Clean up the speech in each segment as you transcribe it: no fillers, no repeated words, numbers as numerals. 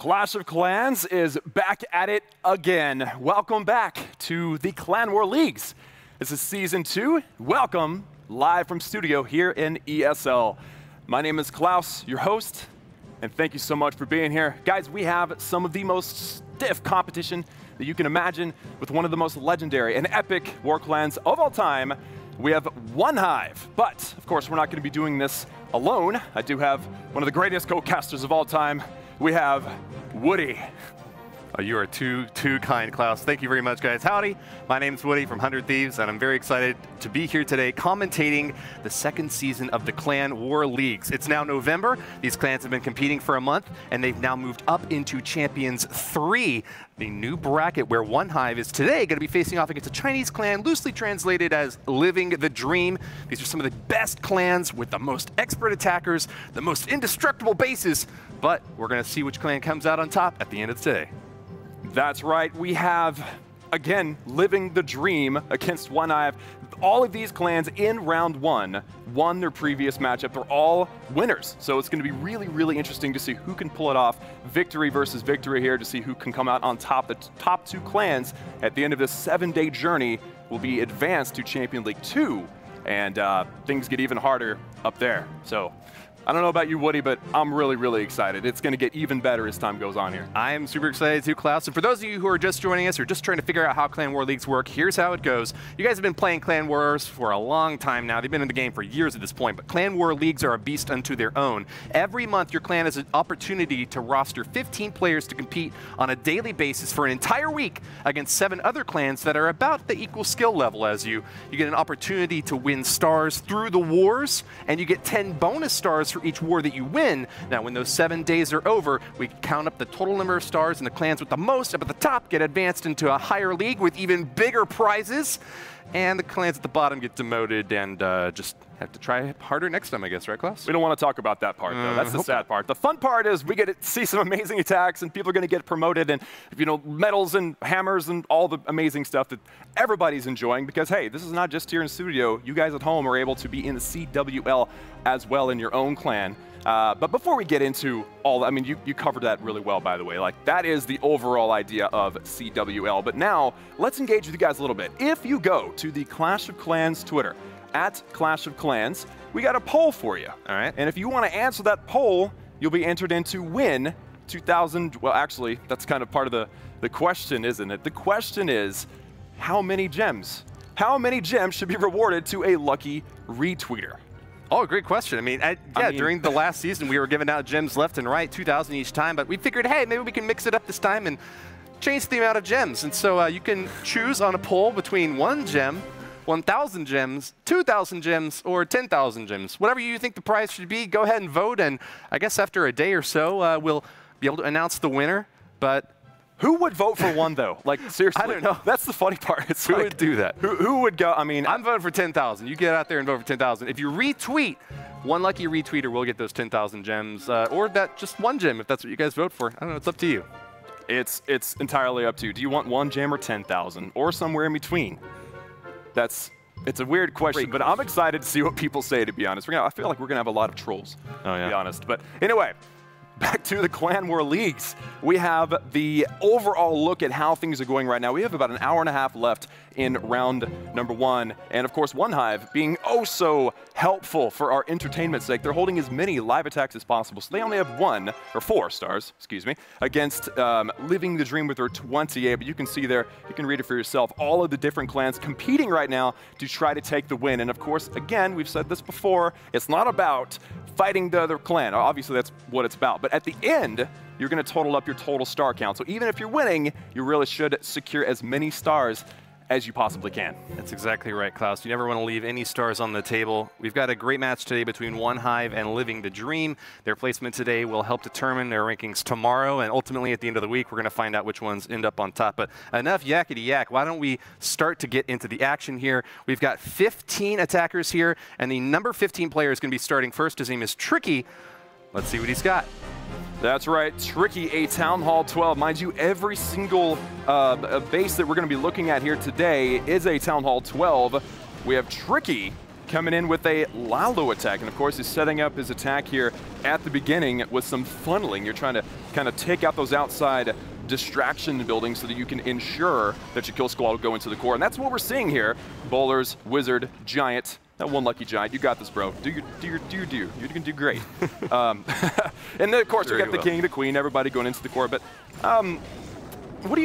Clash of Clans is back at it again. Welcome back to the Clan War Leagues. This is Season 2. Welcome, live from studio here in ESL. My name is Klaus, your host, and thank you so much for being here. Guys, we have some of the most stiff competition that you can imagine with one of the most legendary and epic war clans of all time. We have OneHive, but of course we're not going to be doing this alone. I do have one of the greatest co-casters of all time. We have Woody. Oh, you are too kind, Klaus. Thank you very much, guys. Howdy, my name's Woody from 100 Thieves, and I'm very excited to be here today commentating the second season of the Clan War Leagues. It's now November. These clans have been competing for a month, and they've now moved up into Champions 3, the new bracket where OneHive is today going to be facing off against a Chinese clan, loosely translated as Living the Dream. These are some of the best clans with the most expert attackers, the most indestructible bases, but we're going to see which clan comes out on top at the end of today. That's right. We have, again, Living the Dream against OneHive. All of these clans in round one won their previous matchup. They're all winners. So it's going to be really, really interesting to see who can pull it off. Victory versus victory here to see who can come out on top. The top two clans at the end of this 7-day journey will be advanced to Champion League 2. And things get even harder up there. So I don't know about you, Woody, but I'm really, really excited. It's going to get even better as time goes on here. I'm super excited too, Klaus. And for those of you who are just joining us or just trying to figure out how Clan War Leagues work, here's how it goes. You guys have been playing Clan Wars for a long time now. They've been in the game for years at this point, but Clan War Leagues are a beast unto their own. Every month, your clan has an opportunity to roster 15 players to compete on a daily basis for an entire week against 7 other clans that are about the equal skill level as you. You get an opportunity to win stars through the wars, and you get 10 bonus stars for each war that you win. Now, when those 7 days are over, we count up the total number of stars, and the clans with the most up at the top get advanced into a higher league with even bigger prizes, and the clans at the bottom get demoted and just have to try harder next time, I guess, right, Klaus? We don't want to talk about that part, though. That's the sad part. The fun part is we get to see some amazing attacks, and people are going to get promoted, and medals and hammers and all the amazing stuff that everybody's enjoying. Because hey, this is not just here in studio. You guys at home are able to be in the CWL as well in your own clan. But before we get into all that, I mean, you covered that really well, by the way. Like, that is the overall idea of CWL. But now, let's engage with you guys a little bit. If you go to the Clash of Clans Twitter, at Clash of Clans, we got a poll for you. All right. And if you want to answer that poll, you'll be entered in to win 2,000. Well, actually, that's kind of part of the question, isn't it? The question is, how many gems? How many gems should be rewarded to a lucky retweeter? Oh, great question. I mean, during the last season, we were giving out gems left and right, 2,000 each time, but we figured, hey, maybe we can mix it up this time and change the amount of gems. And so you can choose on a poll between 1 gem, 1,000 gems, 2,000 gems, or 10,000 gems. Whatever you think the prize should be, go ahead and vote. And I guess after a day or so, we'll be able to announce the winner. But who would vote for 1, though? Like, seriously. I don't know. That's the funny part. It's who like, would do that? Who would go? I mean, I'm voting for 10,000. You get out there and vote for 10,000. If you retweet, 1 lucky retweeter will get those 10,000 gems, or that just 1 gem if that's what you guys vote for. I don't know. It's up to you. It's entirely up to you. Do you want 1 gem or 10,000, or somewhere in between? It's a weird question, but I'm excited to see what people say, to be honest. I feel like we're going to have a lot of trolls, to be honest. But anyway, back to the Clan War Leagues. We have the overall look at how things are going right now. We have about an hour and a half left in round number 1. And of course, OneHive being oh so helpful for our entertainment's sake. They're holding as many live attacks as possible. So they only have 4 stars, excuse me, against Living the Dream with their 28. But you can see there, you can read it for yourself, all of the different clans competing right now to try to take the win. And of course, again, we've said this before, it's not about fighting the other clan. Obviously, that's what it's about. But at the end, you're going to total up your total star count. So even if you're winning, you really should secure as many stars as you possibly can. That's exactly right, Klaus. You never want to leave any stars on the table. We've got a great match today between OneHive and Living the Dream. Their placement today will help determine their rankings tomorrow, and ultimately at the end of the week, we're going to find out which ones end up on top. But enough yakety yak. Why don't we start to get into the action here? We've got 15 attackers here, and the number 15 player is going to be starting first. His name is Tricky. Let's see what he's got. That's right, Tricky, a Town Hall 12. Mind you, every single base that we're going to be looking at here today is a Town Hall 12. We have Tricky coming in with a Lalo attack, and of course he's setting up his attack here at the beginning with some funneling. You're trying to kind of take out those outside distraction buildings so that you can ensure that your kill squad will go into the core, and that's what we're seeing here. Bowlers, Wizard, Giant. That 1 lucky Giant. You got this, bro. You're gonna do great. And then, of course, we got the King, the Queen, everybody going into the core. But what do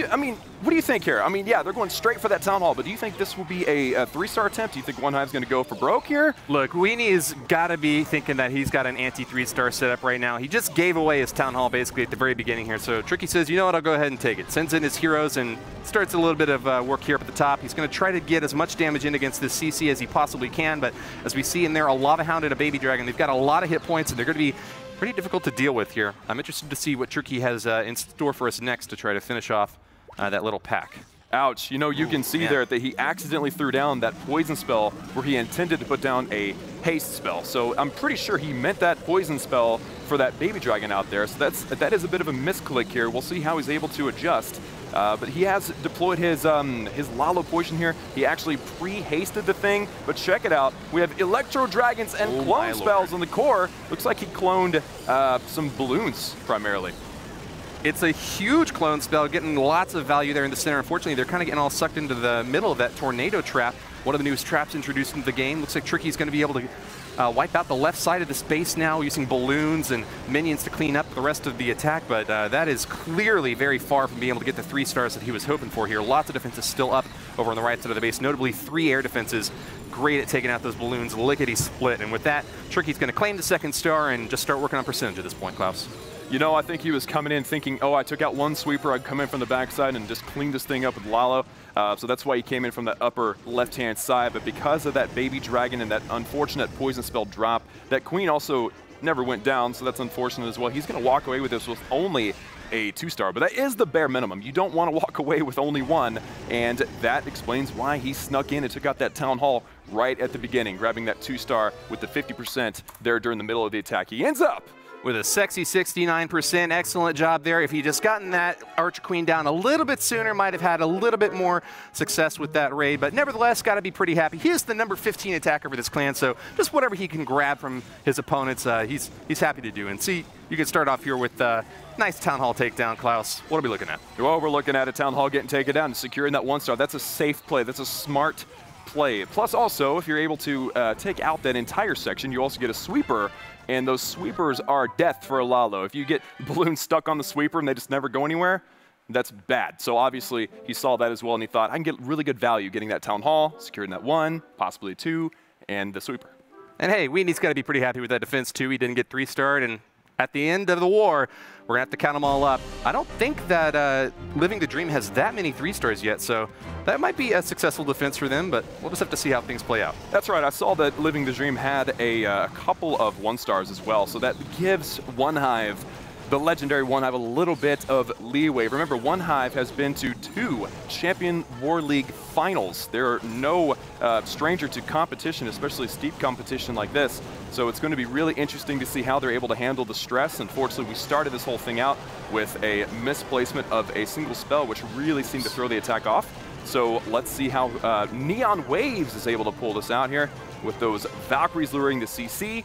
you think here? I mean, yeah, they're going straight for that Town Hall, but do you think this will be a 3-star attempt? Do you think OneHive's going to go for broke here? Look, Weenie's got to be thinking that he's got an anti-3-star setup right now. He just gave away his Town Hall basically at the very beginning here. So Tricky says, you know what, I'll go ahead and take it. Sends in his heroes and starts a little bit of work here up at the top. He's going to try to get as much damage in against this CC as he possibly can, but as we see in there, a Lava Hound and a Baby Dragon, they've got a lot of hit points, and they're going to be pretty difficult to deal with here. I'm interested to see what Tricky has in store for us next to try to finish off that little pack. Ouch. You know, you can see there that he accidentally threw down that poison spell where he intended to put down a haste spell. So I'm pretty sure he meant that poison spell for that Baby Dragon out there. So that is a bit of a misclick here. We'll see how he's able to adjust. But he has deployed his Lalo potion here. He actually pre-hasted the thing, but check it out. We have Electro Dragons and clone spells on the core. Looks like he cloned some balloons primarily. It's a huge clone spell, getting lots of value there in the center. Unfortunately, they're kind of getting all sucked into the middle of that tornado trap. One of the newest traps introduced into the game. Looks like Tricky's going to be able to wipe out the left side of the space now using balloons and minions to clean up the rest of the attack, but that is clearly very far from being able to get the 3 stars that he was hoping for here. Lots of defenses still up over on the right side of the base, notably 3 air defenses. Great at taking out those balloons, lickety-split, and with that, Tricky's going to claim the 2nd star and just start working on percentage at this point, Klaus. You know, I think he was coming in thinking, oh, I took out one sweeper, I'd come in from the backside and just clean this thing up with Lalo. So that's why he came in from the upper left-hand side. But because of that Baby Dragon and that unfortunate poison spell drop, that Queen also never went down, so that's unfortunate as well. He's going to walk away with this with only a 2-star, but that is the bare minimum. You don't want to walk away with only 1, and that explains why he snuck in and took out that Town Hall right at the beginning, grabbing that 2-star with the 50% there during the middle of the attack. He ends up with a sexy 69%. Excellent job there. If he just gotten that Archer Queen down a little bit sooner, might have had a little bit more success with that raid, but nevertheless, got to be pretty happy. He is the number 15 attacker for this clan, so just whatever he can grab from his opponents, he's happy to do. And see, you can start off here with nice Town Hall takedown, Klaus. What are we looking at? Well, we're looking at a Town Hall getting taken down and securing that 1-star. That's a safe play. That's a smart play. Plus also, if you're able to take out that entire section, you also get a sweeper, and those sweepers are death for a Lalo. If you get balloons stuck on the sweeper and they just never go anywhere, that's bad. So obviously, he saw that as well, and he thought, I can get really good value getting that Town Hall, securing that 1, possibly 2, and the sweeper. And hey, Weenie's got to be pretty happy with that defense too. He didn't get 3-starred, and at the end of the war, we're going to have to count them all up. I don't think that Living the Dream has that many 3-stars yet, so that might be a successful defense for them, but we'll just have to see how things play out. That's right. I saw that Living the Dream had a couple of 1-stars as well, so that gives OneHive, the legendary OneHive, a little bit of leeway. Remember, OneHive has been to 2 Champion War League finals. They're no stranger to competition, especially steep competition like this. So it's going to be really interesting to see how they're able to handle the stress. Unfortunately, we started this whole thing out with a misplacement of a single spell, which really seemed to throw the attack off. So let's see how Neon Waves is able to pull this out here with those Valkyries luring the CC,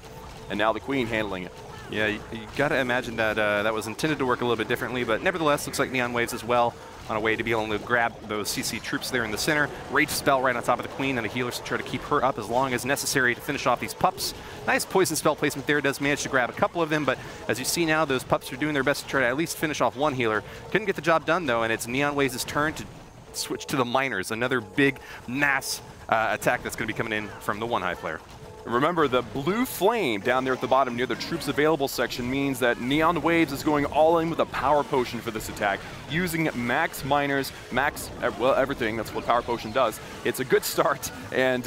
and now the Queen handling it. Yeah, you got to imagine that that was intended to work a little bit differently, but nevertheless, looks like Neon Waves as well on a way to be able to grab those CC troops there in the center. Rage spell right on top of the Queen and the healers to try to keep her up as long as necessary to finish off these pups. Nice poison spell placement there. Does manage to grab a couple of them, but as you see now, those pups are doing their best to try to at least finish off 1 healer. Couldn't get the job done though, and it's Neon Waves' turn to switch to the miners. Another big mass attack that's going to be coming in from the OneHive player. Remember, the blue flame down there at the bottom near the troops available section means that Neon Waves is going all in with a power potion for this attack, using max miners, max, well, everything. That's what power potion does. It's a good start, and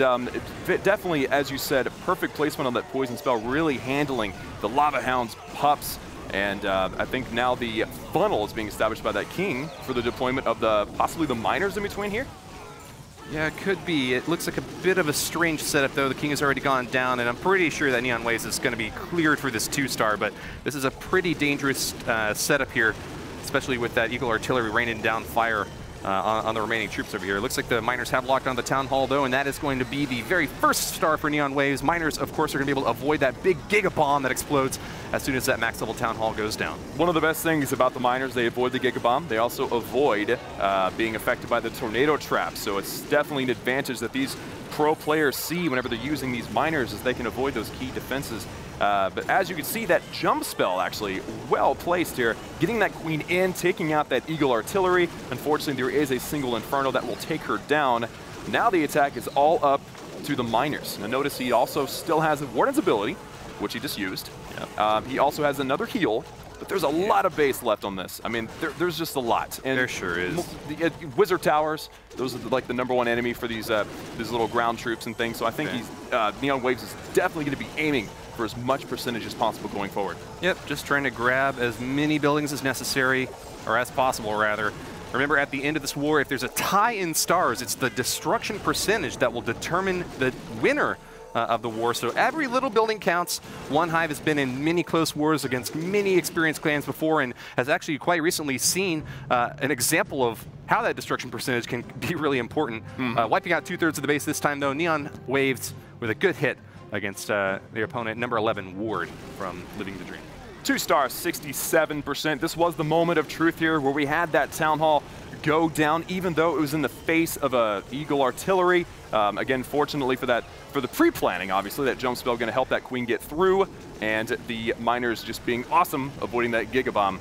definitely, as you said, perfect placement on that poison spell, really handling the Lava Hound's pups. And I think now the funnel is being established by that King for the deployment of possibly the miners in between here. Yeah, it could be. It looks like a bit of a strange setup, though. The King has already gone down, and I'm pretty sure that Neon Waves is going to be cleared for this 2-star, but this is a pretty dangerous setup here, especially with that Eagle Artillery raining down fire on the remaining troops over here. It looks like the miners have locked on the Town Hall, though, and that is going to be the very first star for Neon Waves. Miners, of course, are going to be able to avoid that big Giga Bomb that explodes as soon as that max level Town Hall goes down. One of the best things about the miners, they avoid the Giga Bomb. They also avoid being affected by the tornado trap. So it's definitely an advantage that these pro players see whenever they're using these miners, is they can avoid those key defenses But as you can see, that jump spell actually well placed here, getting that queen in, taking out that eagle artillery. Unfortunately, there is a single inferno that will take her down. Now the attack is all up to the miners. Now notice he also still has the Warden's ability, which he just used. Yep. He also has another heal, but there's a lot of base left on this. I mean, there's just a lot. And there sure is. Wizard Towers, those are like the #1 enemy for these little ground troops and things. So I think Neon Waves is definitely going to be aiming for as much percentage as possible going forward. Yep, just trying to grab as many buildings as necessary, or as possible rather. Remember, at the end of this war, if there's a tie in stars, it's the destruction percentage that will determine the winner of the war. So every little building counts. OneHive has been in many close wars against many experienced clans before and has actually quite recently seen an example of how that destruction percentage can be really important. Wiping out 2/3 of the base this time, though, Neon Waves with a good hit against their opponent, number 11, Ward from Living the Dream. 2 stars, 67%. This was the moment of truth here where we had that Town Hall go down, even though it was in the face of a Eagle artillery. Again, fortunately for the pre-planning, obviously, that jump spell going to help that queen get through, and the miners just being awesome, avoiding that Gigabomb.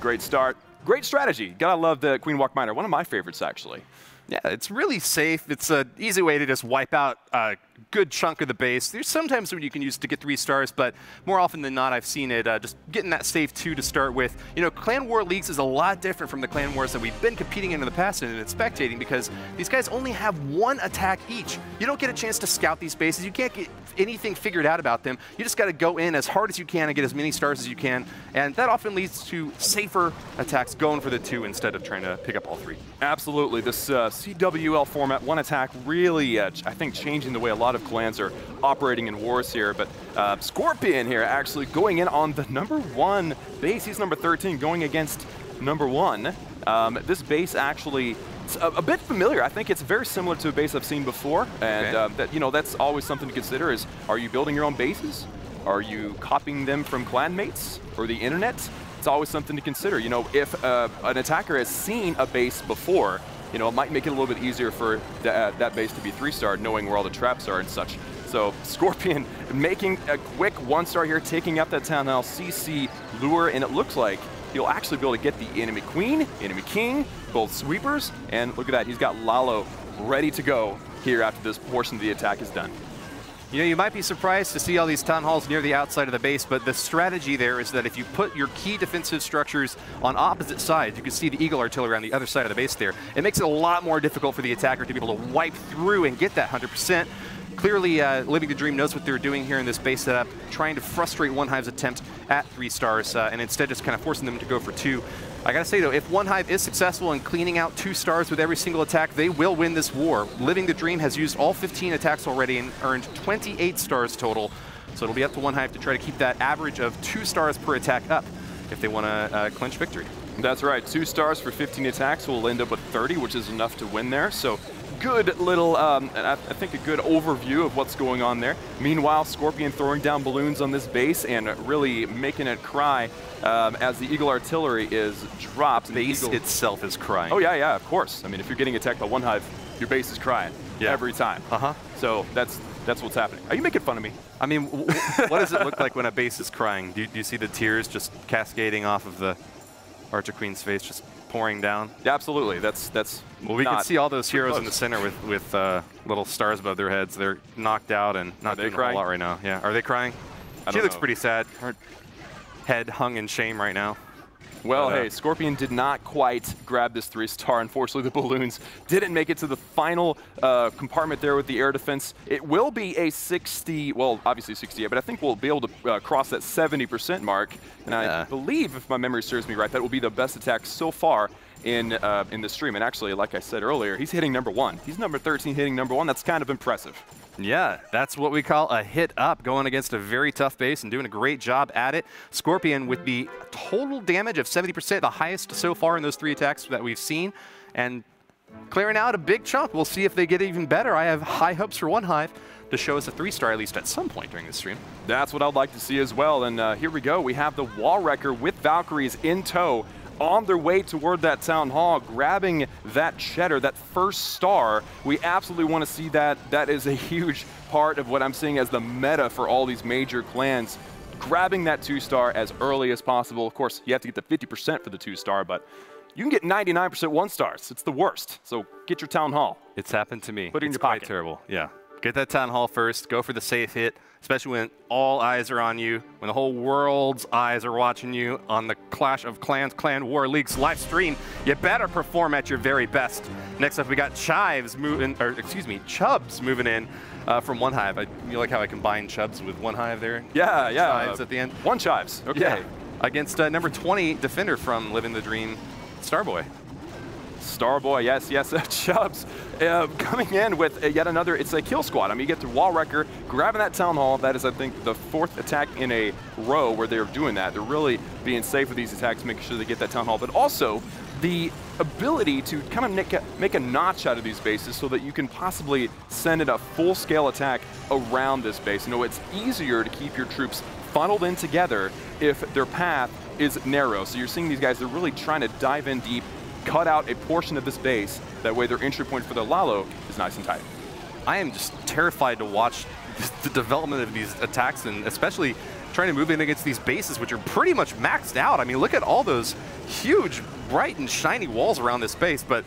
Great start. Great strategy. Gotta love the Queen Walk Miner. One of my favorites, actually. Yeah, it's really safe. It's an easy way to just wipe out a good chunk of the base. There's sometimes when you can use it to get 3 stars, but more often than not, I've seen it just getting that safe 2 to start with. You know, Clan War Leagues is a lot different from the Clan Wars that we've been competing in the past and spectating, because these guys only have 1 attack each. You don't get a chance to scout these bases. You can't get anything figured out about them. You just got to go in as hard as you can and get as many stars as you can, and that often leads to safer attacks going for the 2 instead of trying to pick up all 3. Absolutely. This CWL format, 1 attack, really, I think, changing the way a lot of clans are operating in wars here. But Scorpion here actually going in on the #1 base. He's number 13 going against #1. This base actually, it's a bit familiar. I think it's very similar to a base I've seen before. And that's always something to consider is, are you building your own bases? Are you copying them from clanmates or the internet? It's always something to consider. You know, if an attacker has seen a base before, you know, it might make it a little bit easier for that base to be 3-starred, knowing where all the traps are and such. So Scorpion making a quick 1-star here, taking up that Town Hall CC lure, and it looks like he'll actually be able to get the enemy queen, enemy king, both sweepers, and look at that, he's got Lalo ready to go here after this portion of the attack is done. You know, you might be surprised to see all these town halls near the outside of the base, but the strategy there is that if you put your key defensive structures on opposite sides, you can see the Eagle artillery on the other side of the base there. It makes it a lot more difficult for the attacker to be able to wipe through and get that 100%. Clearly, Living the Dream knows what they're doing here in this base setup, trying to frustrate OneHive's attempt at 3 stars, and instead just kind of forcing them to go for 2. I gotta say though, if OneHive is successful in cleaning out 2 stars with every single attack, they will win this war. Living the Dream has used all 15 attacks already and earned 28 stars total. So it'll be up to OneHive to try to keep that average of 2 stars per attack up if they want to clinch victory. That's right, 2 stars for 15 attacks will end up with 30, which is enough to win there. So good little, I think a good overview of what's going on there. Meanwhile, Scorpion throwing down balloons on this base and really making it cry as the Eagle artillery is dropped. The base itself is crying. Oh yeah, of course. I mean, if you're getting attacked by OneHive, your base is crying every time. So that's what's happening. Are you making fun of me? I mean, what does it look like when a base is crying? Do you see the tears just cascading off of the Archer Queen's face, just pouring down? Yeah, absolutely. That's well, we can see all those heroes in the center with little stars above their heads. They're knocked out and not doing a whole lot right now. Yeah, are they crying? She looks pretty sad. Her head hung in shame right now. Well, hey, Scorpion did not quite grab this 3-star. Unfortunately, the balloons didn't make it to the final compartment there with the air defense. It will be a 60, well, obviously 68, but I think we'll be able to cross that 70% mark. And I believe, if my memory serves me right, that will be the best attack so far in the stream. And actually, like I said earlier, he's hitting #1. He's number 13 hitting #1. That's kind of impressive. Yeah, that's what we call a hit up, going against a very tough base and doing a great job at it. Scorpion with the total damage of 70%, the highest so far in those 3 attacks that we've seen, and clearing out a big chunk. We'll see if they get even better. I have high hopes for OneHive to show us a 3-star at least at some point during this stream. That's what I'd like to see as well. And here we go. We have the Wall Wrecker with Valkyries in tow on their way toward that Town Hall, grabbing that cheddar, that first star. We absolutely want to see that. That is a huge part of what I'm seeing as the meta for all these major clans. Grabbing that 2-star as early as possible. Of course, you have to get the 50% for the 2-star, but you can get 99% 1-stars. It's the worst. So get your Town Hall. It's happened to me. Put it in it's your pocket. Quite terrible. Yeah. Get that Town Hall first. Go for the safe hit, especially when all eyes are on you, when the whole world's eyes are watching you on the Clash of Clans Clan War League's live stream. You better perform at your very best. Next up, we got Chubbs moving in from OneHive. You like how I combine Chubbs with OneHive there? Yeah, yeah. Chives at the end. One Chives. Okay. Yeah. Against number 20 defender from Living the Dream, Starboy. Starboy, yes, yes. Chubbs coming in with yet another, it's a kill squad. I mean, you get to Wall Wrecker, grabbing that Town Hall. That is, I think, the 4th attack in a row where they're doing that. They're really being safe with these attacks, making sure they get that Town Hall. But also, the ability to kind of make a notch out of these bases so that you can possibly send in a full-scale attack around this base. You know, it's easier to keep your troops funneled in together if their path is narrow. So you're seeing these guys, they're really trying to dive in deep, cut out a portion of this base. That way their entry point for the Lalo is nice and tight. I am just terrified to watch the development of these attacks, and especially trying to move in against these bases, which are pretty much maxed out. I mean, look at all those huge, bright and shiny walls around this base, but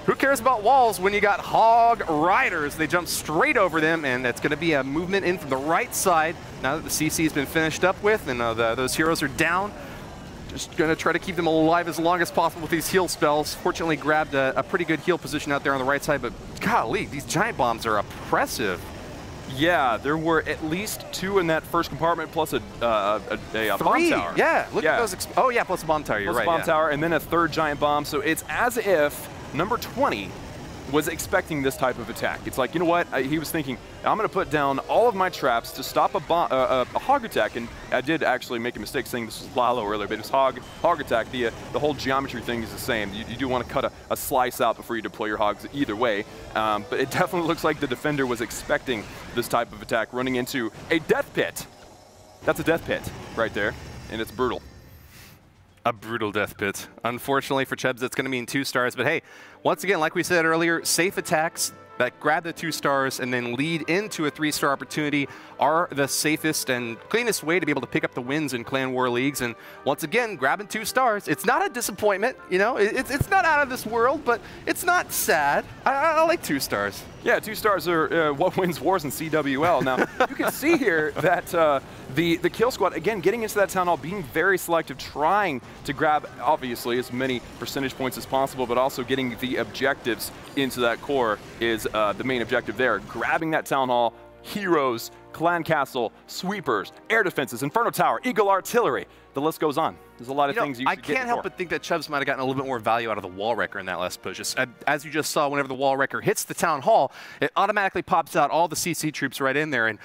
who cares about walls when you got Hog Riders? They jump straight over them, and it's going to be a movement in from the right side now that the CC has been finished up with, and those heroes are down. Just going to try to keep them alive as long as possible with these heal spells. Fortunately, grabbed a pretty good heal position out there on the right side, but golly, these giant bombs are oppressive. Yeah, there were at least 2 in that first compartment, plus a bomb tower. Yeah, look at those. Oh, yeah, plus a bomb tower. You're right. Plus a bomb tower, and then a 3rd giant bomb. So it's as if number 20 was expecting this type of attack. It's like, you know what? He was thinking, I'm going to put down all of my traps to stop a hog attack. And I did actually make a mistake saying this was Lalo earlier, but it was hog attack. The whole geometry thing is the same. You do want to cut a slice out before you deploy your hogs either way. But it definitely looks like the defender was expecting this type of attack, running into a death pit. That's a death pit right there, and it's brutal. A brutal death pit. Unfortunately for Chubbs, it's going to mean 2 stars. But hey, once again, like we said earlier, safe attacks that grab the 2 stars and then lead into a 3-star opportunity are the safest and cleanest way to be able to pick up the wins in Clan War Leagues. And once again, grabbing 2 stars, it's not a disappointment. You know, it's not out of this world, but it's not sad. I like 2 stars. Yeah, 2 stars are what wins wars in CWL. Now, you can see here that the kill squad, again, getting into that Town Hall, being very selective, trying to grab, obviously, as many percentage points as possible, but also getting the objectives into that core is the main objective there. Grabbing that Town Hall, heroes, clan castle, sweepers, air defenses, Inferno Tower, Eagle Artillery. The list goes on. There's a lot of things you should get I can't help but think that Chubbs might have gotten a little bit more value out of the Wall Wrecker in that last push. As you just saw, whenever the Wall Wrecker hits the Town Hall, it automatically pops out all the CC troops right in there. And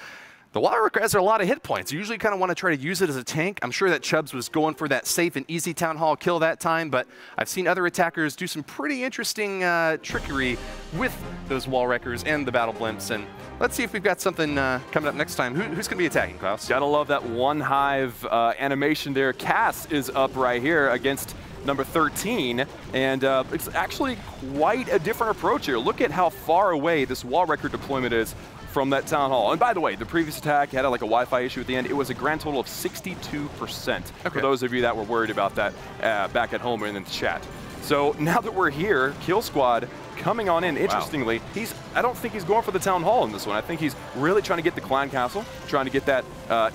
the Wall Wrecker has a lot of hit points. You usually kind of want to try to use it as a tank. I'm sure that Chubbs was going for that safe and easy Town Hall kill that time, but I've seen other attackers do some pretty interesting trickery with those Wall Wreckers and the Battle Blimps. And let's see if we've got something coming up next time. Who's going to be attacking, Klaus? Gotta love that OneHive animation there. Cass is up right here against number 13, and it's actually quite a different approach here. Look at how far away this Wall Wrecker deployment is from that Town Hall. And by the way, the previous attack had like a Wi-Fi issue at the end. It was a grand total of 62%. Okay. For those of you that were worried about that back at home and in the chat. So now that we're here, Kill Squad coming on in. Interestingly, I don't think he's going for the Town Hall in this one. I think he's really trying to get the Clan Castle, trying to get that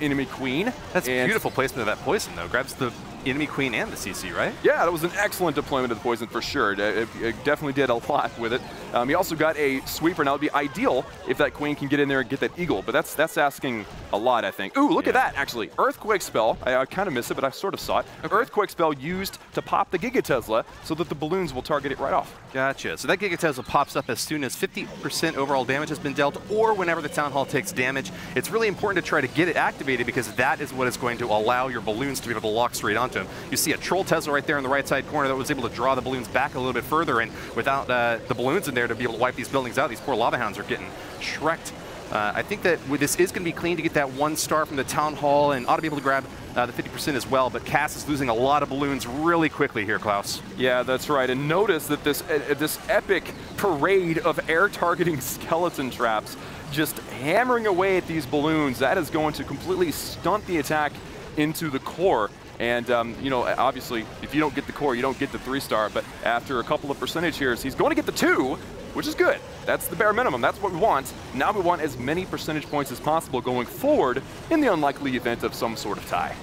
enemy queen. That's beautiful placement of that poison, though. Grabs the enemy queen and the CC, right? Yeah, that was an excellent deployment of the poison for sure. It definitely did a lot with it. He also got a sweeper. Now, it would be ideal if that queen can get in there and get that eagle, but that's asking a lot, I think. Ooh, look at that, actually. Earthquake spell. I kind of missed it, but I sort of saw it. Okay. Earthquake spell used to pop the Giga Tesla so that the balloons will target it right off. Gotcha. So that Giga Tesla pops up as soon as 50% overall damage has been dealt, or whenever the Town Hall takes damage. It's really important to try to get it activated because that is what is going to allow your balloons to be able to lock straight onto them. You see a Troll Tesla right there in the right side corner that was able to draw the balloons back a little bit further, and without the balloons in there to be able to wipe these buildings out, these poor lava hounds are getting shreked I think that this is going to be clean to get that 1 star from the Town Hall, and ought to be able to grab the 50% as well, but Cass is losing a lot of balloons really quickly here, Klaus. Yeah, that's right, and notice that this epic parade of air-targeting skeleton traps just hammering away at these balloons, that is going to completely stunt the attack into the core. And, you know, obviously, if you don't get the core, you don't get the 3-star, but after a couple of percentage here, he's going to get the 2, which is good. That's the bare minimum. That's what we want. Now we want as many percentage points as possible going forward in the unlikely event of some sort of tie.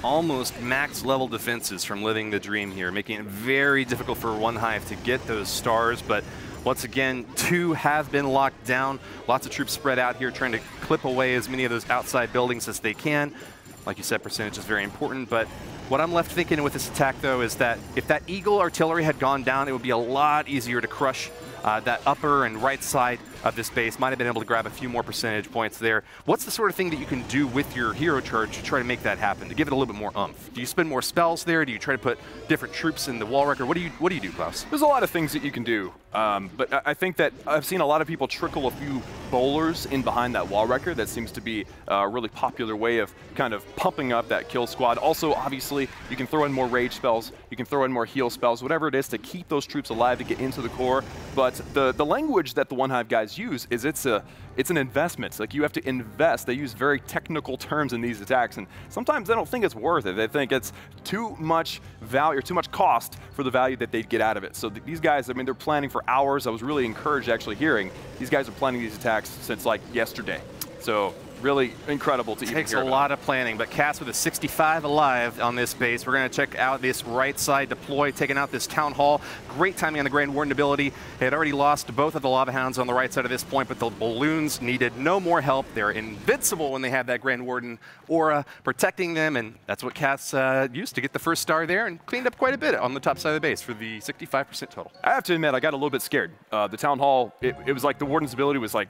Almost max level defenses from Living the Dream here, making it very difficult for OneHive to get those stars, but once again, 2 have been locked down. Lots of troops spread out here trying to clip away as many of those outside buildings as they can. Like you said, percentage is very important, but what I'm left thinking with this attack, though, is that if that Eagle artillery had gone down, it would be a lot easier to crush that upper and right side of this base. Might have been able to grab a few more percentage points there. What's the sort of thing that you can do with your hero charge to try to make that happen, to give it a little bit more oomph? Do you spend more spells there? Do you try to put different troops in the wall wrecker? What do you do, Klaus? There's a lot of things that you can do, but I think that I've seen a lot of people trickle a few bowlers in behind that wall wrecker. That seems to be a really popular way of kind of pumping up that kill squad. Also, obviously, you can throw in more rage spells, you can throw in more heal spells, whatever it is to keep those troops alive to get into the core. But the language that the OneHive guys use is it's an investment. Like, you have to invest. They use very technical terms in these attacks, and sometimes they don't think it's worth it. They think it's too much value or too much cost for the value that they'd get out of it. So these guys, I mean, they're planning for hours. I was really encouraged actually hearing these guys are planning these attacks since like yesterday. So really incredible to even hear. Takes a lot of planning, but Cass with a 65 alive on this base. We're going to check out this right side deploy, taking out this Town Hall. Great timing on the Grand Warden ability. They had already lost both of the Lava Hounds on the right side at this point, but the balloons needed no more help. They're invincible when they have that Grand Warden aura protecting them, and that's what Cass used to get the 1st star there and cleaned up quite a bit on the top side of the base for the 65% total. I have to admit, I got a little bit scared. The Town Hall, it was like the Warden's ability was like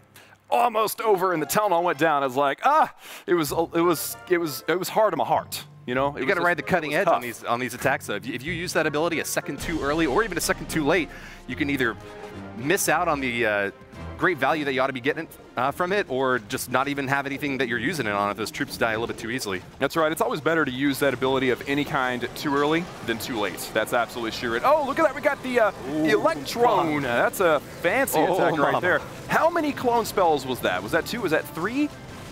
almost over, and the Town Hall went down. I was like, it was hard on my heart. You know, you got to ride the cutting edge on these attacks. Though, if you use that ability a second too early or even a second too late, you can either miss out on the great value that you ought to be getting from it, or just not even have anything that you're using it on if those troops die a little bit too easily. That's right. It's always better to use that ability of any kind too early than too late. That's absolutely sure. Oh, look at that. We got the Electron. That's a fancy attack right there. How many clone spells was that? Was that 2? Was that 3?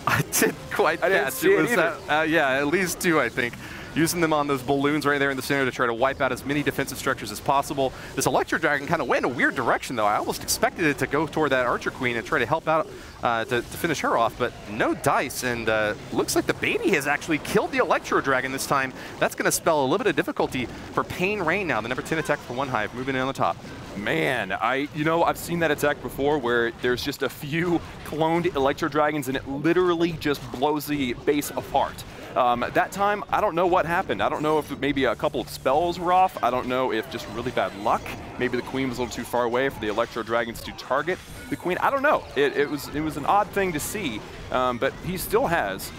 I didn't quite catch it. Yeah, at least 2, I think. Using them on those balloons right there in the center to try to wipe out as many defensive structures as possible. This Electro Dragon kind of went in a weird direction, though. I almost expected it to go toward that Archer Queen and try to help out to finish her off, but no dice, and looks like the baby has actually killed the Electro Dragon this time. That's going to spell a little bit of difficulty for Pain Rain now, the number 10 attack for OneHive, moving in on the top. Man, I've seen that attack before where there's just a few cloned Electro Dragons and it literally just blows the base apart. That time, I don't know what happened. I don't know if maybe a couple of spells were off. I don't know if just really bad luck. Maybe the Queen was a little too far away for the Electro Dragons to target the Queen. I don't know. It was an odd thing to see, but he still has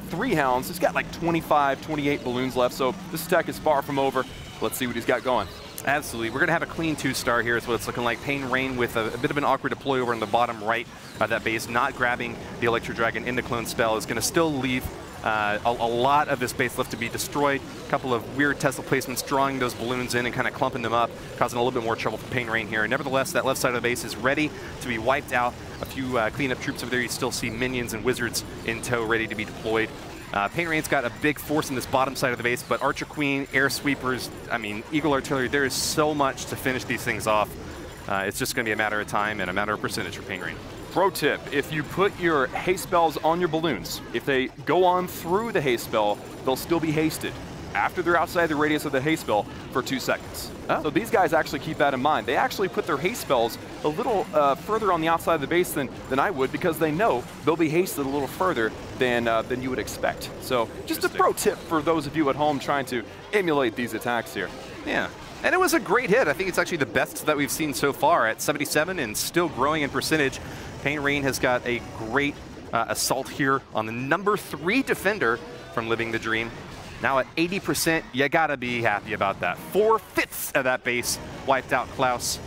3 Hounds. He's got like 25, 28 balloons left, so this attack is far from over. Let's see what he's got going. Absolutely. We're going to have a clean 2-star here is what it's looking like. Pain Rain with a bit of an awkward deploy over in the bottom right of that base, not grabbing the Electro Dragon in the clone spell is going to still leave a lot of this base left to be destroyed. A couple of weird Tesla placements, drawing those balloons in and kind of clumping them up, causing a little bit more trouble for Pain Rain here. Nevertheless, that left side of the base is ready to be wiped out. A few cleanup troops over there. You still see minions and wizards in tow ready to be deployed. Pain Rain's got a big force in this bottom side of the base, but Archer Queen, Air Sweepers, I mean, Eagle Artillery, there is so much to finish these things off. It's just going to be a matter of time and a matter of percentage for Pain Rain. Pro tip, if you put your haste spells on your balloons, if they go on through the haste spell, they'll still be hasted after they're outside the radius of the haste spell for 2 seconds. Oh. So these guys actually keep that in mind. They actually put their haste spells a little further on the outside of the base than I would, because they know they'll be hasted a little further than you would expect. So just a pro tip for those of you at home trying to emulate these attacks here. Yeah. And it was a great hit. I think it's actually the best that we've seen so far at 77 and still growing in percentage. Pain Rain has got a great assault here on the number 3 defender from Living the Dream. Now at 80%, you gotta be happy about that. 4/5 of that base wiped out, Klaus.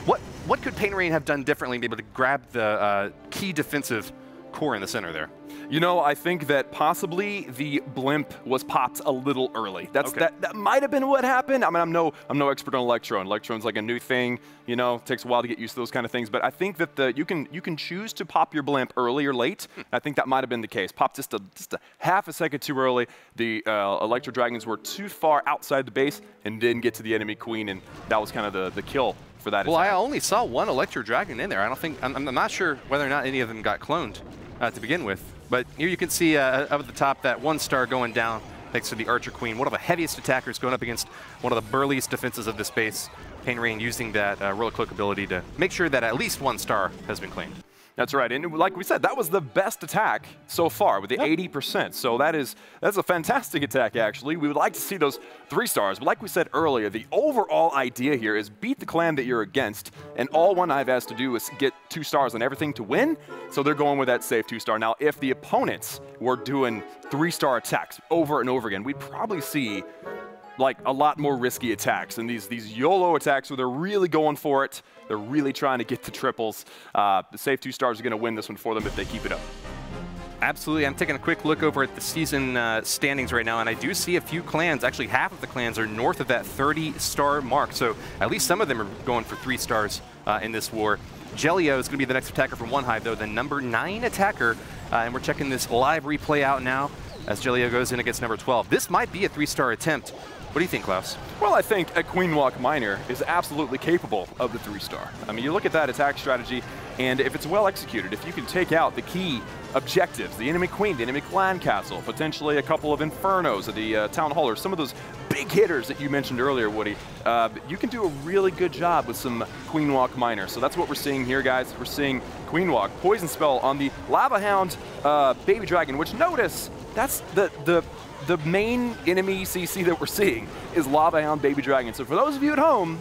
What could Pain Rain have done differently to be able to grab the key defensive core in the center there. You know, I think that possibly the blimp was popped a little early. That might have been what happened. I mean, I'm no expert on Electron. Electron's like a new thing. You know, it takes a while to get used to those kind of things. But I think that you can choose to pop your blimp early or late. I think that might have been the case. Popped just a half a second too early. The Electro Dragons were too far outside the base and didn't get to the enemy queen, and that was kind of the kill for that. Well, attack. I only saw one Electro Dragon in there. I'm not sure whether or not any of them got cloned to begin with. But here you can see up at the top that 1-star going down thanks to the Archer Queen, one of the heaviest attackers going up against one of the burliest defenses of this base. Pain Rain using that Royal Cloak ability to make sure that at least 1 star has been claimed. That's right, and like we said, that was the best attack so far with the 80%. So that's a fantastic attack, actually. We would like to see those 3 stars, but like we said earlier, the overall idea here is beat the clan that you're against, and all OneHive has to do is get 2 stars on everything to win. So they're going with that safe 2-star. Now, if the opponents were doing 3-star attacks over and over again, we'd probably see like a lot more risky attacks and these YOLO attacks where they're really going for it. They're really trying to get the triples. The safe 2 stars are going to win this one for them if they keep it up. Absolutely. I'm taking a quick look over at the season standings right now, and I do see a few clans, actually half of the clans are north of that 30-star mark. So at least some of them are going for 3 stars in this war. Jelio is going to be the next attacker from OneHive, though, the number 9 attacker. And we're checking this live replay out now as Jelio goes in against number 12. This might be a 3-star attempt. What do you think, Klaus? Well, I think a Queen Walk Miner is absolutely capable of the 3-star. I mean, you look at that attack strategy, and if it's well executed, if you can take out the key objectives, the enemy queen, the enemy clan castle, potentially a couple of Infernos at the Town Hall, or some of those big hitters that you mentioned earlier, Woody, you can do a really good job with some Queen Walk Miner. So that's what we're seeing here, guys. We're seeing Queen Walk, Poison Spell on the Lava Hound Baby Dragon, which notice, that's the main enemy CC that we're seeing is Lava Hound Baby Dragon. So for those of you at home,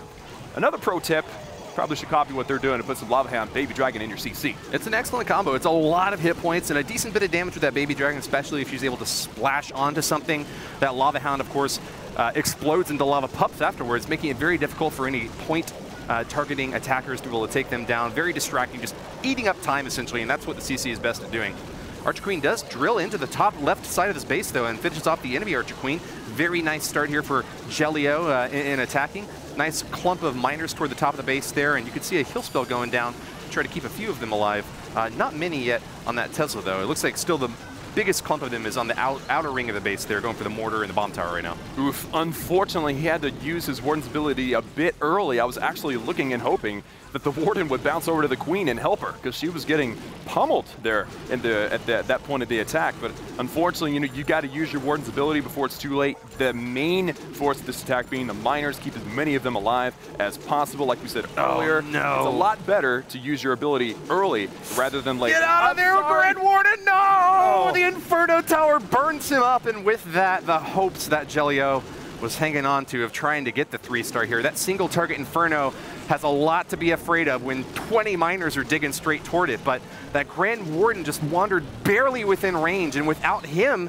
another pro tip, probably should copy what they're doing and put some Lava Hound Baby Dragon in your CC. It's an excellent combo. It's a lot of hit points and a decent bit of damage with that Baby Dragon, especially if she's able to splash onto something. That Lava Hound, of course, explodes into lava pups afterwards, making it very difficult for any point targeting attackers to be able to take them down. Very distracting, just eating up time, essentially, and that's what the CC is best at doing. Archer Queen does drill into the top left side of his base, though, and finishes off the enemy Archer Queen. Very nice start here for Jelio in attacking. Nice clump of miners toward the top of the base there, and you can see a heal spell going down to try to keep a few of them alive. Not many yet on that Tesla, though. It looks like still the biggest clump of them is on the outer ring of the base there, going for the mortar and the bomb tower right now. Oof, unfortunately, he had to use his Warden's ability a bit early. I was actually looking and hoping that the Warden would bounce over to the Queen and help her, because she was getting pummeled there at that point of the attack. But unfortunately, you got to use your Warden's ability before it's too late. The main force of this attack being the miners, keep as many of them alive as possible. Like we said earlier, no. It's a lot better to use your ability early rather than late. Get out of there, Grand Warden! No! Oh. The Inferno Tower burns him up, and with that, the hopes that Jelio was hanging on to of trying to get the 3-star here. That single target Inferno has a lot to be afraid of when 20 miners are digging straight toward it, but that Grand Warden just wandered barely within range, and without him,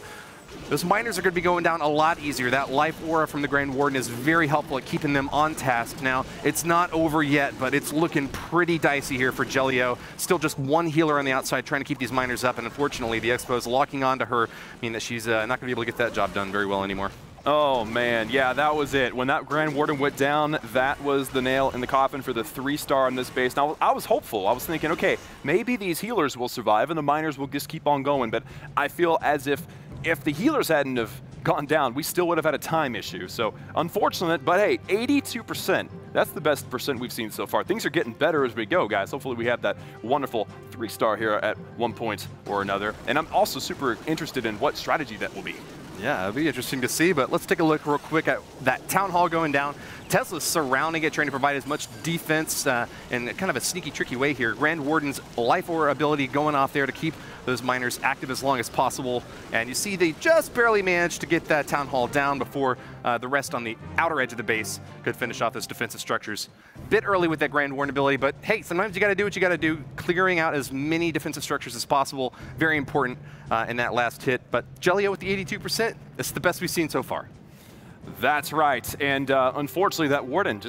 those miners are going to be going down a lot easier. That life aura from the Grand Warden is very helpful at keeping them on task. Now, it's not over yet, but it's looking pretty dicey here for Jelio. Still just one healer on the outside trying to keep these miners up, and unfortunately, the Expo's locking onto her, meaning that she's not going to be able to get that job done very well anymore. Oh, man. Yeah, that was it. When that Grand Warden went down, that was the nail in the coffin for the 3-star on this base. Now, I was hopeful. I was thinking, okay, maybe these healers will survive and the miners will just keep on going. But I feel as if the healers hadn't have gone down, we still would have had a time issue. So, unfortunate, but hey, 82%. That's the best percent we've seen so far. Things are getting better as we go, guys. Hopefully we have that wonderful 3-star here at one point or another. And I'm also super interested in what strategy that will be. Yeah, it'll be interesting to see, but let's take a look real quick at that Town Hall going down. Tesla's surrounding it, trying to provide as much defense in kind of a sneaky, tricky way here. Grand Warden's life aura ability going off there to keep those miners active as long as possible. And you see they just barely managed to get that Town Hall down before the rest on the outer edge of the base could finish off those defensive structures. Bit early with that Grand Warden ability, but hey, sometimes you got to do what you got to do. Clearing out as many defensive structures as possible, very important in that last hit. But Jelio with the 82%, it's the best we've seen so far. That's right, and unfortunately that Warden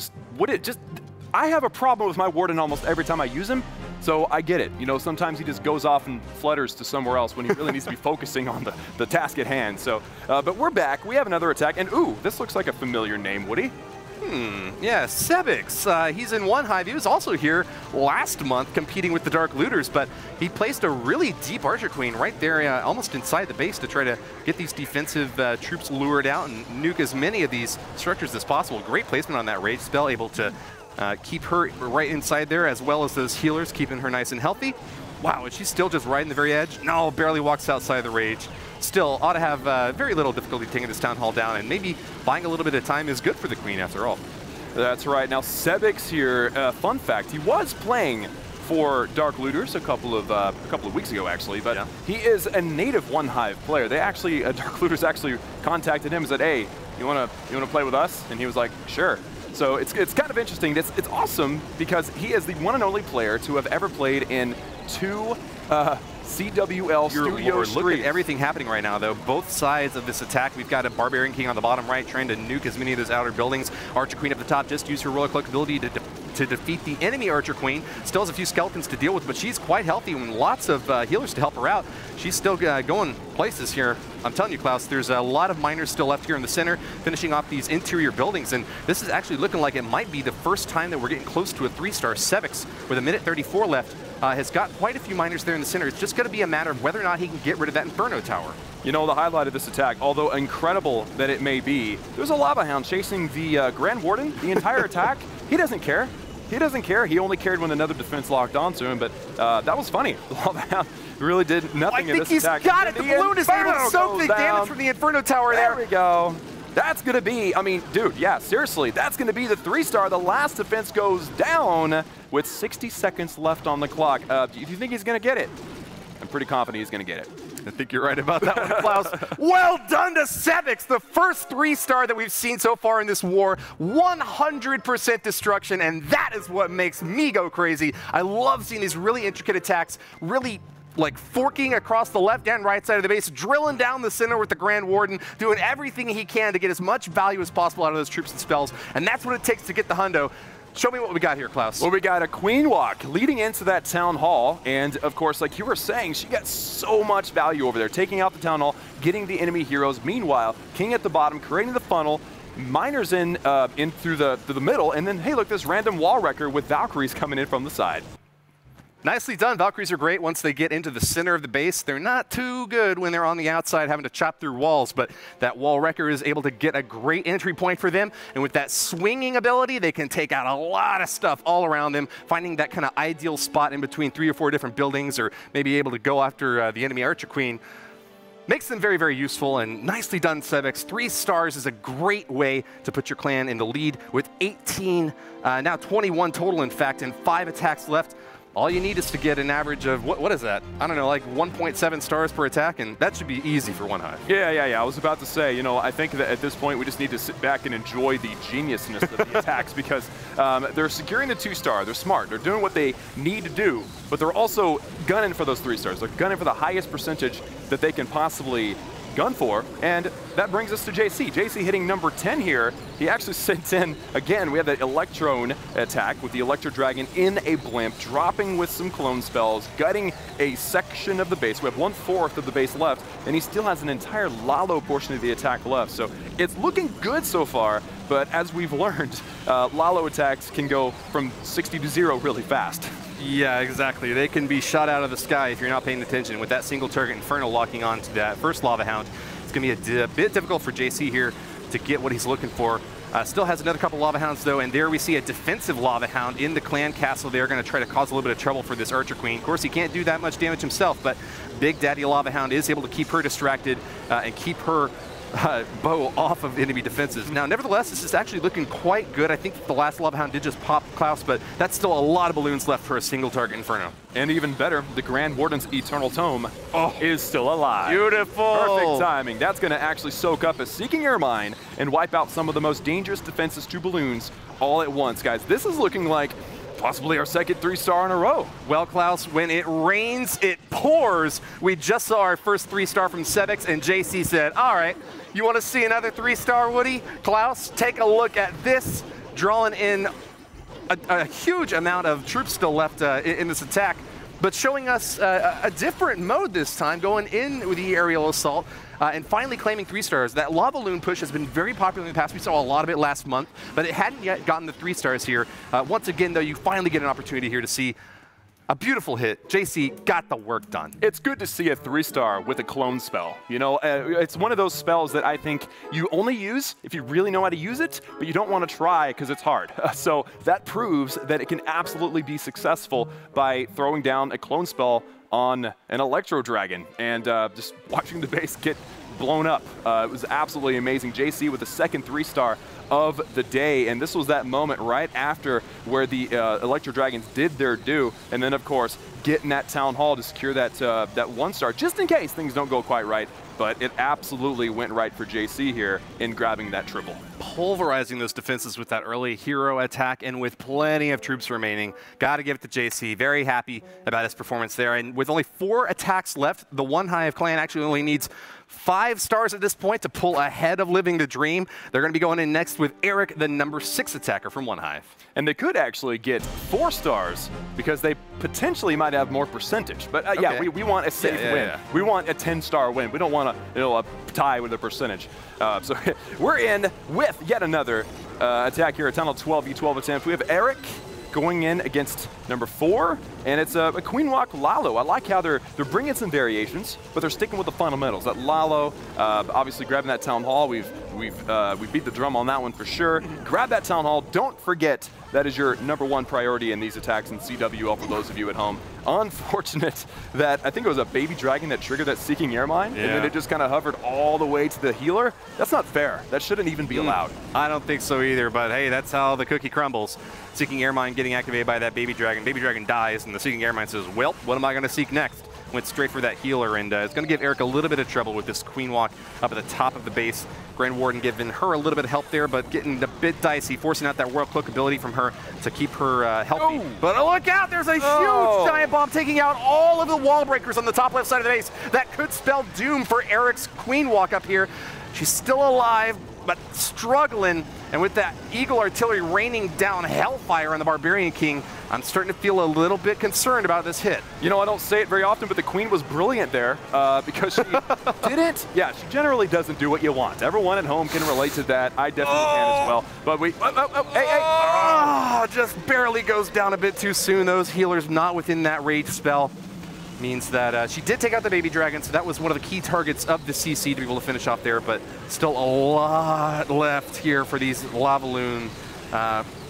I have a problem with my Warden almost every time I use him. So I get it. You know, sometimes he just goes off and flutters to somewhere else when he really needs to be focusing on the task at hand. So, but we're back. We have another attack. And ooh, this looks like a familiar name, Woody. Yeah, Sebix. He's in OneHive. He was also here last month competing with the Dark Looters, but he placed a really deep Archer Queen right there almost inside the base to try to get these defensive troops lured out and nuke as many of these structures as possible. Great placement on that rage spell, able to keep her right inside there, as well as those healers, keeping her nice and healthy. Wow, and she's still just riding the very edge. No, barely walks outside the rage. Still, ought to have very little difficulty taking this Town Hall down, and maybe buying a little bit of time is good for the Queen after all. That's right. Now, Sebix here, fun fact, he was playing for Dark Looters a couple of weeks ago, actually, but he is a native OneHive player. They actually, Dark Looters actually contacted him and said, hey, you wanna play with us? And he was like, sure. So it's kind of interesting. It's awesome because he is the one and only player to have ever played in 2 CWL studio streams. Look at everything happening right now, though. Both sides of this attack, we've got a Barbarian King on the bottom right trying to nuke as many of those outer buildings. Archer Queen up the top just used her Royal Cloak ability to defeat the enemy Archer Queen. Still has a few skeletons to deal with, but she's quite healthy and lots of healers to help her out. She's still going places here. I'm telling you, Klaus, there's a lot of miners still left here in the center, finishing off these interior buildings, and this is actually looking like it might be the first time that we're getting close to a 3-star. Sebix, with a minute 34 left, has got quite a few miners there in the center. It's just going to be a matter of whether or not he can get rid of that Inferno Tower. You know, the highlight of this attack, although incredible that it may be, there's a Lava Hound chasing the Grand Warden the entire attack. He doesn't care. He doesn't care. He only cared when another defense locked onto him, but that was funny. The Lava Hound really did nothing in this attack. I think he's got it. The balloon is able to soak the damage from the Inferno Tower there. There we go. That's going to be, I mean, dude, yeah, seriously, that's going to be the 3-star. The last defense goes down with 60 seconds left on the clock. Do you think he's going to get it? I'm pretty confident he's going to get it. I think you're right about that one, Klaus. Well done to Sebix, the first 3-star that we've seen so far in this war. 100% destruction, and that is what makes me go crazy. I love seeing these really intricate attacks, really like forking across the left and right side of the base, drilling down the center with the Grand Warden, doing everything he can to get as much value as possible out of those troops and spells, and that's what it takes to get the hundo. Show me what we got here, Klaus. Well, we got a Queen Walk leading into that Town Hall, and of course, like you were saying, she got so much value over there, taking out the Town Hall, getting the enemy heroes. Meanwhile, King at the bottom, creating the funnel, miners in through the middle, and then, hey, look, this random wall wrecker with Valkyries coming in from the side. Nicely done. Valkyries are great once they get into the center of the base. They're not too good when they're on the outside having to chop through walls, but that wall wrecker is able to get a great entry point for them. And with that swinging ability, they can take out a lot of stuff all around them, finding that kind of ideal spot in between 3 or 4 different buildings, or maybe able to go after the enemy Archer Queen. Makes them very, very useful, and nicely done, Sebix. 3 stars is a great way to put your clan in the lead with 18, now 21 total, in fact, and 5 attacks left. All you need is to get an average of, what is that? I don't know, like 1.7 stars per attack, and that should be easy for OneHive. Yeah. I was about to say, you know, I think that at this point we just need to sit back and enjoy the geniusness of the attacks, because they're securing the 2-star. They're smart. They're doing what they need to do, but they're also gunning for those 3 stars. They're gunning for the highest percentage that they can possibly gun for, and that brings us to JC. JC hitting number 10 here. He actually sent in, again, we have that Electrone attack with the Electro Dragon in a blimp, dropping with some clone spells, gutting a section of the base. We have 1/4 of the base left, and he still has an entire Lalo portion of the attack left. So it's looking good so far, but as we've learned, Lalo attacks can go from 60 to 0 really fast. Yeah, exactly. They can be shot out of the sky if you're not paying attention. With that single target Inferno locking on to that first Lava Hound, it's going to be a bit difficult for JC here to get what he's looking for. Still has another couple Lava Hounds, though, and there we see a defensive Lava Hound in the clan castle. They're going to try to cause a little bit of trouble for this Archer Queen. Of course, he can't do that much damage himself, but Big Daddy Lava Hound is able to keep her distracted and keep her bow off of enemy defenses. Now, nevertheless, this is actually looking quite good. I think the last Lava Hound did just pop Klaus, but that's still a lot of balloons left for a single target Inferno. And even better, the Grand Warden's Eternal Tome is still alive. Beautiful. Perfect timing. That's going to actually soak up a Seeking Ermine and wipe out some of the most dangerous defenses to balloons all at once, guys. This is looking like possibly our second 3-star in a row. Well, Klaus, when it rains, it pours. We just saw our first 3-star from Sebix, and JC said, all right, you want to see another 3-star, Woody? Klaus, take a look at this, drawing in a huge amount of troops still left in this attack, but showing us a different mode this time, going in with the aerial assault and finally claiming 3 stars. That lava loon push has been very popular in the past. We saw a lot of it last month, but it hadn't yet gotten the 3 stars here. Once again, though, you finally get an opportunity here to see a beautiful hit. JC got the work done. It's good to see a 3-star with a clone spell. You know, it's one of those spells that I think you only use if you really know how to use it, but you don't want to try because it's hard. So that proves that it can absolutely be successful by throwing down a clone spell on an Electro Dragon and just watching the base get blown up. It was absolutely amazing. JC with the second 3-star of the day, and this was that moment right after where the Electro Dragons did their due, and then of course getting that Town Hall to secure that that 1-star just in case things don't go quite right. But it absolutely went right for JC here in grabbing that triple. Pulverizing those defenses with that early hero attack and with plenty of troops remaining. Got to give it to JC. Very happy about his performance there. And with only 4 attacks left, the OneHive clan actually only needs 5 stars at this point to pull ahead of Living the Dream. They're going to be going in next with Eric, the number 6 attacker from OneHive. And they could actually get 4 stars because they potentially might have more percentage. But okay. Yeah, we want a safe win. Yeah. We want a 10-star win. We don't want a tie with a percentage. So we're in with yet another attack here, a Tunnel 12v12 attempt. We have Eric going in against number 4, and it's a Queen Walk Lalo. I like how they're bringing some variations, but they're sticking with the fundamentals. That Lalo, obviously grabbing that Town Hall. We beat the drum on that one for sure. Grab that Town Hall. Don't forget that is your number 1 priority in these attacks in CWL for those of you at home. Unfortunate that I think it was a baby dragon that triggered that Seeking Air Mine, and then it just kind of hovered all the way to the healer. That's not fair. That shouldn't even be allowed. I don't think so either, but hey, that's how the cookie crumbles. Seeking Air Mine getting activated by that baby dragon. Baby dragon dies, and the Seeking Air Mine says, well, what am I going to seek next? Went straight for that healer, and it's going to give Eric a little bit of trouble with this Queen Walk up at the top of the base. Grand Warden giving her a little bit of help there, but getting a bit dicey, forcing out that Royal Cloak ability from her to keep her healthy. Oh. But look out, there's a huge giant bomb taking out all of the wall breakers on the top left side of the base. That could spell doom for Eric's Queen Walk up here. She's still alive, but struggling. And with that Eagle Artillery raining down hellfire on the Barbarian King, I'm starting to feel a little bit concerned about this hit. You know, I don't say it very often, but the Queen was brilliant there because she didn't. Yeah, she generally doesn't do what you want. Everyone at home can relate to that. I definitely can as well. But hey. Just barely goes down a bit too soon. Those healers not within that rage spell. Means that she did take out the baby dragon, so that was one of the key targets of the CC to be able to finish off there, but still a lot left here for these lava loon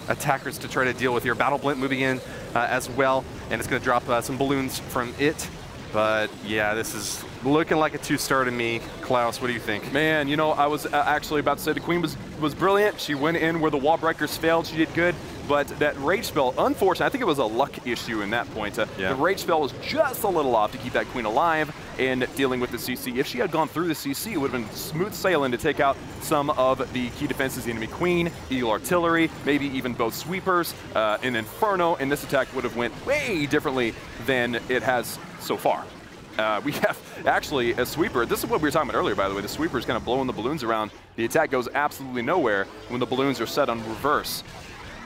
attackers to try to deal with here. Battle Blint moving in as well, and it's going to drop some balloons from it. But yeah, this is looking like a 2-star to me. Klaus, what do you think? Man, you know, I was actually about to say the Queen was brilliant. She went in where the wall breakers failed. She did good. But that rage spell, unfortunately, I think it was a luck issue in that point. The rage spell was just a little off to keep that Queen alive and dealing with the CC. If she had gone through the CC, it would have been smooth sailing to take out some of the key defenses, the enemy Queen, Eagle Artillery, maybe even both sweepers, an Inferno, and this attack would have went way differently than it has so far. We have actually a sweeper. This is what we were talking about earlier, by the way. The sweeper is kind of blowing the balloons around. The attack goes absolutely nowhere when the balloons are set on reverse.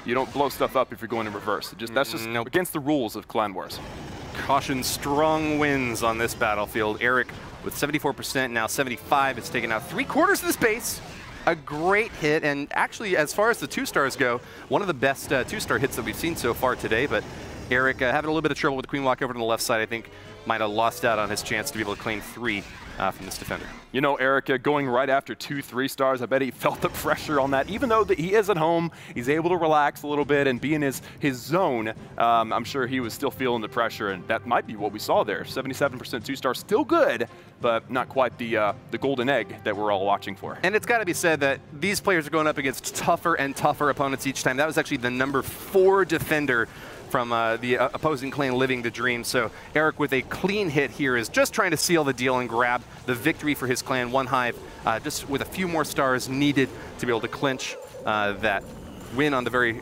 You don't blow stuff up if you're going in reverse. That's just against the rules of Clan Wars. Caution, strong wins on this battlefield. Eric with 74%, now 75. It's taken out 3/4 of this base. A great hit, and actually, as far as the 2-stars go, one of the best 2-star hits that we've seen so far today. But Eric having a little bit of trouble with the Queen Walk over on the left side, I think, might have lost out on his chance to be able to claim 3 from this defender. You know, Eric going right after 2 3-stars, I bet he felt the pressure on that. Even though he is at home, he's able to relax a little bit and be in his zone. I'm sure he was still feeling the pressure, and that might be what we saw there. 77% 2-star, still good, but not quite the golden egg that we're all watching for. And it's got to be said that these players are going up against tougher and tougher opponents each time. That was actually the number 4 defender from the opposing clan Living the Dream. So Eric with a clean hit here is just trying to seal the deal and grab the victory for his clan OneHive, just with a few more stars needed to be able to clinch that win on the very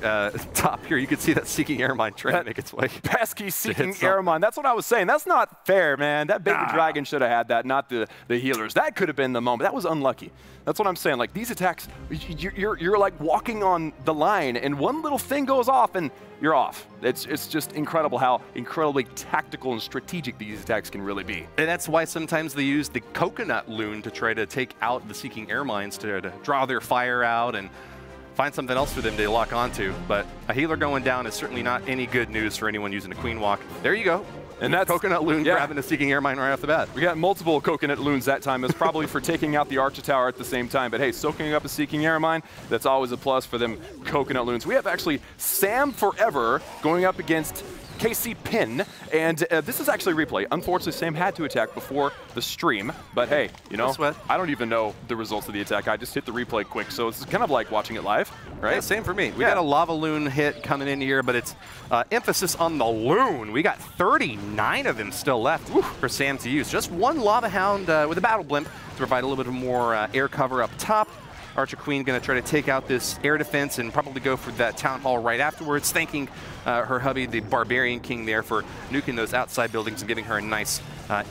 top here. You can see that Seeking Airmine trying to make its way. Pesky Seeking Airmine. That's what I was saying. That's not fair, man. That baby dragon should have had that, not the healers. That could have been the moment. That was unlucky. That's what I'm saying. Like, these attacks, you're like walking on the line, and one little thing goes off, and you're off. It's just incredible how incredibly tactical and strategic these attacks can really be. And that's why sometimes they use the coconut loon to try to take out the Seeking Air Mines to draw their fire out and find something else for them to lock onto. But a healer going down is certainly not any good news for anyone using a Queen Walk. There you go. And that's Coconut Loon grabbing a Seeking Air Mine right off the bat. We got multiple Coconut Loons that time. It's probably for taking out the Archer Tower at the same time. But hey, soaking up a Seeking Air Mine, that's always a plus for them Coconut Loons. We have actually Sam Forever going up against KC Pin, and this is actually replay. Unfortunately, Sam had to attack before the stream, but hey, you know, I don't even know the results of the attack. I just hit the replay quick, so it's kind of like watching it live, right? Yeah, same for me. We got a Lava Loon hit coming in here, but it's emphasis on the Loon. We got 39 of them still left for Sam to use. Just one Lava Hound with a Battle Blimp to provide a little bit more air cover up top. Archer Queen going to try to take out this air defense and probably go for that Town Hall right afterwards, thanking her hubby, the Barbarian King, there for nuking those outside buildings and giving her a nice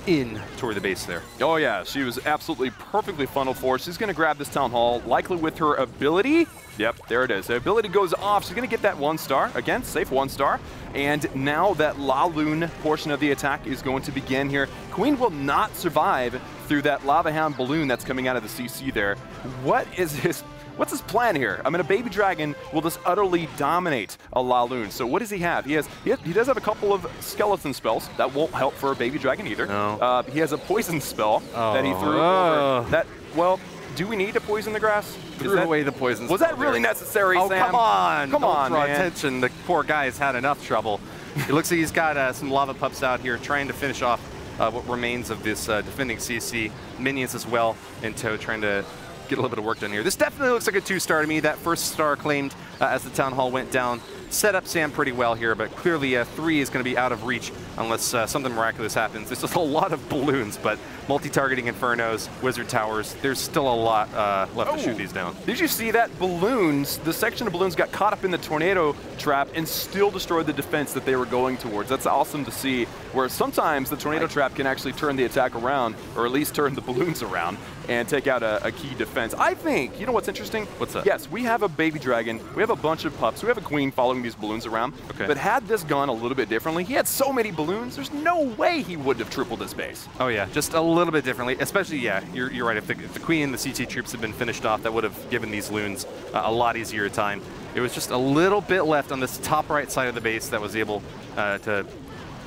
in toward the base there. Oh yeah, she was absolutely perfectly funneled for. She's going to grab this Town Hall, likely with her ability. Yep, there it is. The ability goes off. She's going to get that 1 star. Again, safe 1 star. And now that La Lune portion of the attack is going to begin here. Queen will not survive through that Lava Hound balloon that's coming out of the CC there. What's his plan here? I mean, a baby dragon will just utterly dominate a La Lune. So what does he have? He does have a couple of skeleton spells. That won't help for a baby dragon either. No. He has a poison spell that he threw over. That, well, do we need to poison the grass? Threw away the poison spell. Was that really necessary, Sam? Come on. Come on, draw man. attention. The poor guy has had enough trouble. It looks like he's got some lava pups out here trying to finish off what remains of this defending CC. Minions as well in tow, trying to get a little bit of work done here. This definitely looks like a 2-star to me. That 1st star claimed as the Town Hall went down. Set up Sam pretty well here, but clearly 3 is going to be out of reach unless something miraculous happens. There's just a lot of balloons, but multi-targeting Infernos, Wizard Towers, there's still a lot left to shoot these down. Did you see that balloons, the section of balloons got caught up in the tornado trap and still destroyed the defense that they were going towards? That's awesome to see, where sometimes the tornado trap can actually turn the attack around, or at least turn the balloons around and take out a key defense. I think, you know what's interesting? What's that? Yes, we have a baby dragon, we have a bunch of pups, we have a queen following these balloons around, but had this gone a little bit differently, he had so many balloons, there's no way he wouldn't have tripled his base. Oh yeah, just a little bit differently, especially, yeah, you're right, if the queen and the CT troops had been finished off, that would have given these loons a lot easier time. It was just a little bit left on this top right side of the base that was able to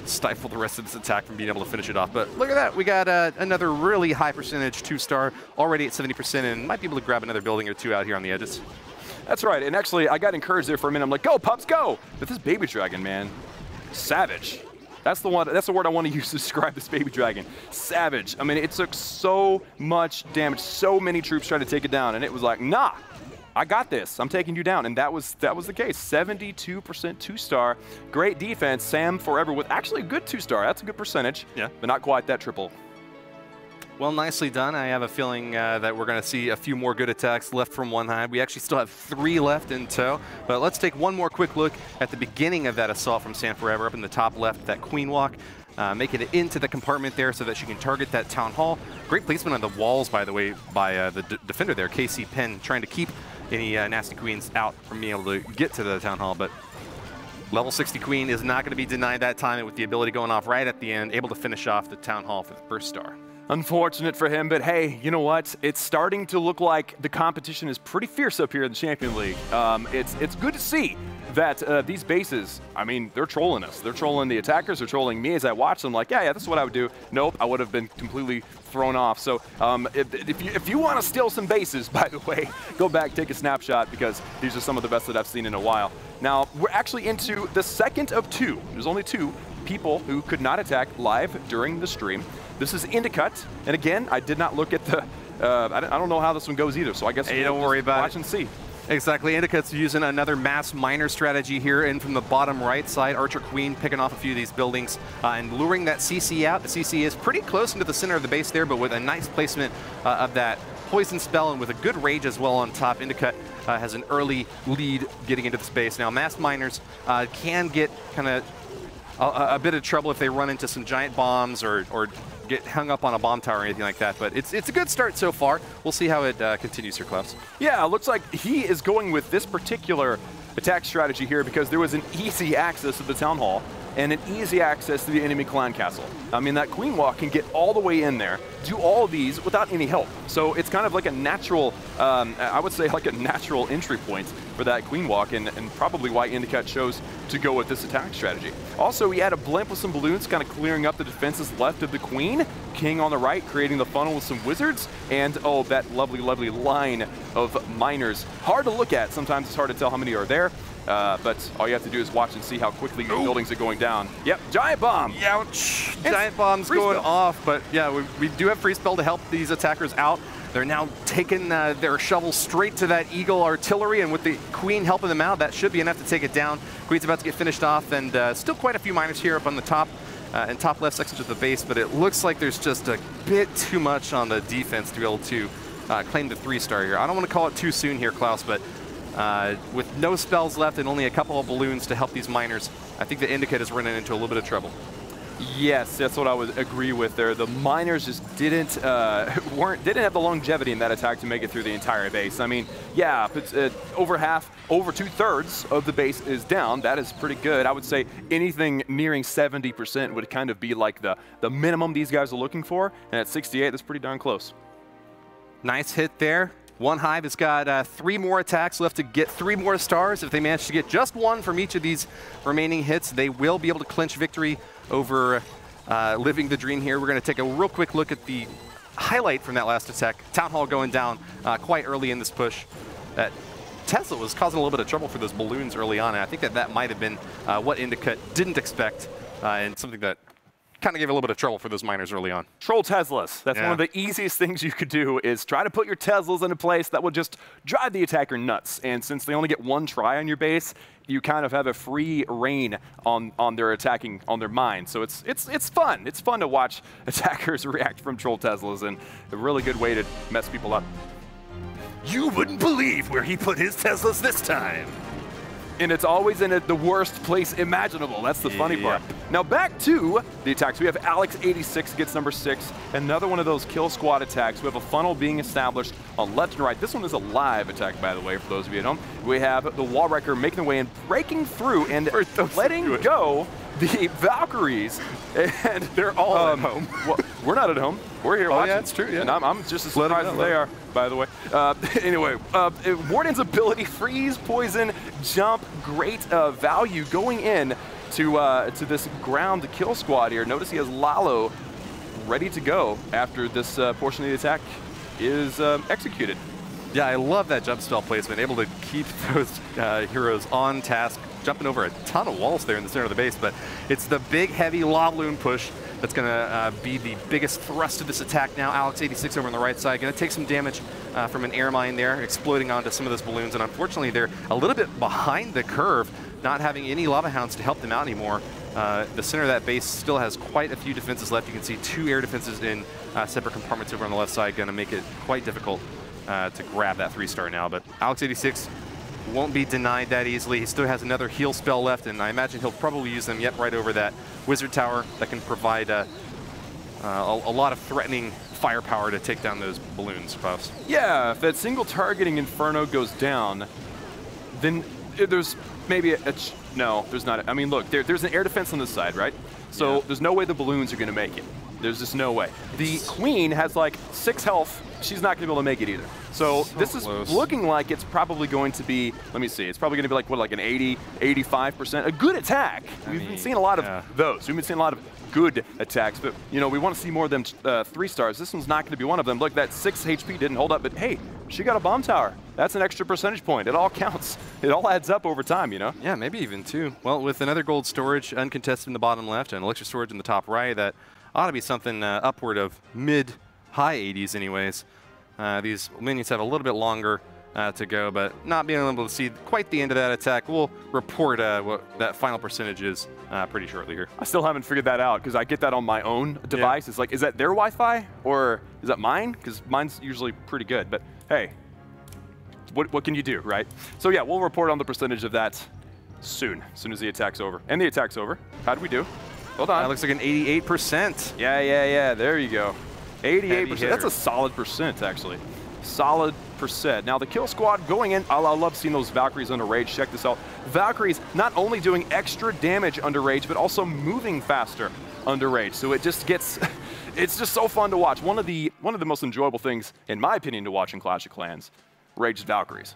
stifle the rest of this attack from being able to finish it off. But look at that, we got another really high percentage 2-star, already at 70%, and might be able to grab another building or 2 out here on the edges. That's right, and actually, I got encouraged there for a minute. I'm like, go, pups, go! But this baby dragon, man, savage. That's the word I want to use to describe this baby dragon. Savage. I mean, it took so much damage, so many troops tried to take it down, and it was like, nah, I got this. I'm taking you down, and that was the case. 72% 2-star, great defense. Sam Forever with actually a good 2-star. That's a good percentage, but not quite that triple. Well, nicely done. I have a feeling that we're going to see a few more good attacks left from OneHive. We actually still have 3 left in tow, but let's take one more quick look at the beginning of that assault from Sam Forever up in the top left, that Queen Walk. Making it into the compartment there so that she can target that Town Hall. Great placement on the walls, by the way, by the defender there, KC Penn, trying to keep any nasty queens out from being able to get to the Town Hall, but level 60 Queen is not going to be denied that time with the ability going off right at the end, able to finish off the Town Hall for the 1st star. Unfortunate for him, but hey, you know what? It's starting to look like the competition is pretty fierce up here in the Champion League. It's good to see that these bases, I mean, they're trolling us. They're trolling the attackers, they're trolling me as I watch them like, yeah, this is what I would do. Nope, I would have been completely thrown off. So if you want to steal some bases, by the way, go back, take a snapshot, because these are some of the best that I've seen in a while. Now, we're actually into the 2nd of 2. There's only 2 people who could not attack live during the stream. This is Indicut, and again, I did not look at the, I don't know how this one goes either, so I guess hey, don't worry about it. Watch and see. Exactly, Indicut's using another mass miner strategy here in from the bottom right side. Archer Queen picking off a few of these buildings and luring that CC out. The CC is pretty close into the center of the base there, but with a nice placement of that poison spell and with a good rage as well on top. Indicut has an early lead getting into the space. Now, masked miners can get kind of a bit of trouble if they run into some giant bombs or get hung up on a bomb tower or anything like that. But it's a good start so far. We'll see how it continues here, Klaus. Yeah, it looks like he is going with this particular attack strategy here because there was an easy access to the Town Hall and an easy access to the enemy clan castle. I mean, that Queen Walk can get all the way in there, do all of these without any help. So it's kind of like a natural, I would say like a natural entry point for that Queen Walk, and probably why Indicut chose to go with this attack strategy. Also, he had a blimp with some balloons, kind of clearing up the defenses left of the Queen. King on the right, creating the funnel with some wizards, and oh, that lovely, lovely line of miners. Hard to look at. Sometimes it's hard to tell how many are there. But all you have to do is watch and see how quickly your buildings are going down. Yep, giant bomb. Ouch. Giant bomb's going off, but yeah, we do have free spell to help these attackers out. They're now taking their shovels straight to that Eagle artillery, and with the Queen helping them out, that should be enough to take it down. Queen's about to get finished off, and still quite a few miners here up on the top and top left sections of the base, but it looks like there's just a bit too much on the defense to be able to claim the 3-star here. I don't want to call it too soon here, Klaus, but with no spells left and only a couple of balloons to help these miners, I think the Indicut is running into a little bit of trouble. Yes, that's what I would agree with there. The miners just didn't have the longevity in that attack to make it through the entire base. I mean, yeah, over 2/3 of the base is down. That is pretty good. I would say anything nearing 70% would kind of be like the minimum these guys are looking for, and at 68, that's pretty darn close. Nice hit there. OneHive has got 3 more attacks left to get 3 more stars. If they manage to get just 1 from each of these remaining hits, they will be able to clinch victory over living the dream here. We're going to take a real quick look at the highlight from that last attack. Town Hall going down quite early in this push. That Tesla was causing a little bit of trouble for those balloons early on, and I think that might have been what Indicut didn't expect, and something that kind of gave a little bit of trouble for those miners early on. Troll Teslas. That's one of the easiest things you could do, is try to put your Teslas in a place that will just drive the attacker nuts. And since they only get 1 try on your base, you kind of have a free reign on their attacking, on their mind. So it's fun. It's fun to watch attackers react from Troll Teslas, and a really good way to mess people up. You wouldn't believe where he put his Teslas this time. And it's always in the worst place imaginable. That's the funny part. Now back to the attacks. We have Alex86 gets number 6. Another one of those kill squad attacks. We have a funnel being established on left and right. This one is a live attack, by the way, for those of you at home. We have the Wall Wrecker making their way in, breaking through, and letting go the Valkyries. And they're all at home. Well, we're not at home. We're here watching. Yeah, it's true. Yeah. And I'm just as surprised as they are, by the way. Anyway, Warden's ability, freeze, poison, jump, great value going in to this ground kill squad here. Notice he has Lalo ready to go after this portion of the attack is executed. Yeah, I love that jump spell placement, able to keep those heroes on task, jumping over a ton of walls there in the center of the base, but it's the big, heavy lava balloon push that's going to be the biggest thrust of this attack now. Alex86 over on the right side, going to take some damage from an air mine there, exploding onto some of those balloons, and unfortunately they're a little bit behind the curve, not having any lava hounds to help them out anymore. The center of that base still has quite a few defenses left. You can see 2 air defenses in separate compartments over on the left side, going to make it quite difficult to grab that 3-star now, but Alex86 won't be denied that easily. He still has another heal spell left, and I imagine he'll probably use them right over that wizard tower that can provide a lot of threatening firepower to take down those balloons, Klaus. Yeah, if that single targeting Inferno goes down, then there's maybe no, there's not. I mean, look, there's an air defense on this side, right? So there's no way the balloons are going to make it. There's just no way. The Queen has like 6 health. She's not going to be able to make it either. So this is looking like it's probably going to be, let me see, it's probably going to be like, what, like an 80, 85%? A good attack. We've been seeing a lot of those. We've been seeing a lot of good attacks, but, you know, we want to see more of them 3-stars. This one's not going to be one of them. Look, that 6 HP didn't hold up, but hey, she got a bomb tower. That's an extra percentage point. It all counts. It all adds up over time, you know? Yeah, maybe even 2. Well, with another gold storage uncontested in the bottom left and elixir storage in the top right, that ought to be something upward of mid-high 80s anyways. These minions have a little bit longer to go, but not being able to see quite the end of that attack. We'll report what that final percentage is pretty shortly here. I still haven't figured that out because I get that on my own device. Yeah. It's like, is that their Wi-Fi or is that mine? Because mine's usually pretty good, but hey, what can you do, right? So yeah, we'll report on the percentage of that soon, as soon as the attack's over. And the attack's over. How did we do? Hold on. That looks like an 88%. Yeah, there you go. 88%, that's a solid percent actually. Solid percent. Now the kill squad going in, I love seeing those Valkyries under rage. Check this out. Valkyries not only doing extra damage under rage, but also moving faster under rage. So it just gets, it's just so fun to watch. One of the most enjoyable things, in my opinion, to watch in Clash of Clans, Raged Valkyries.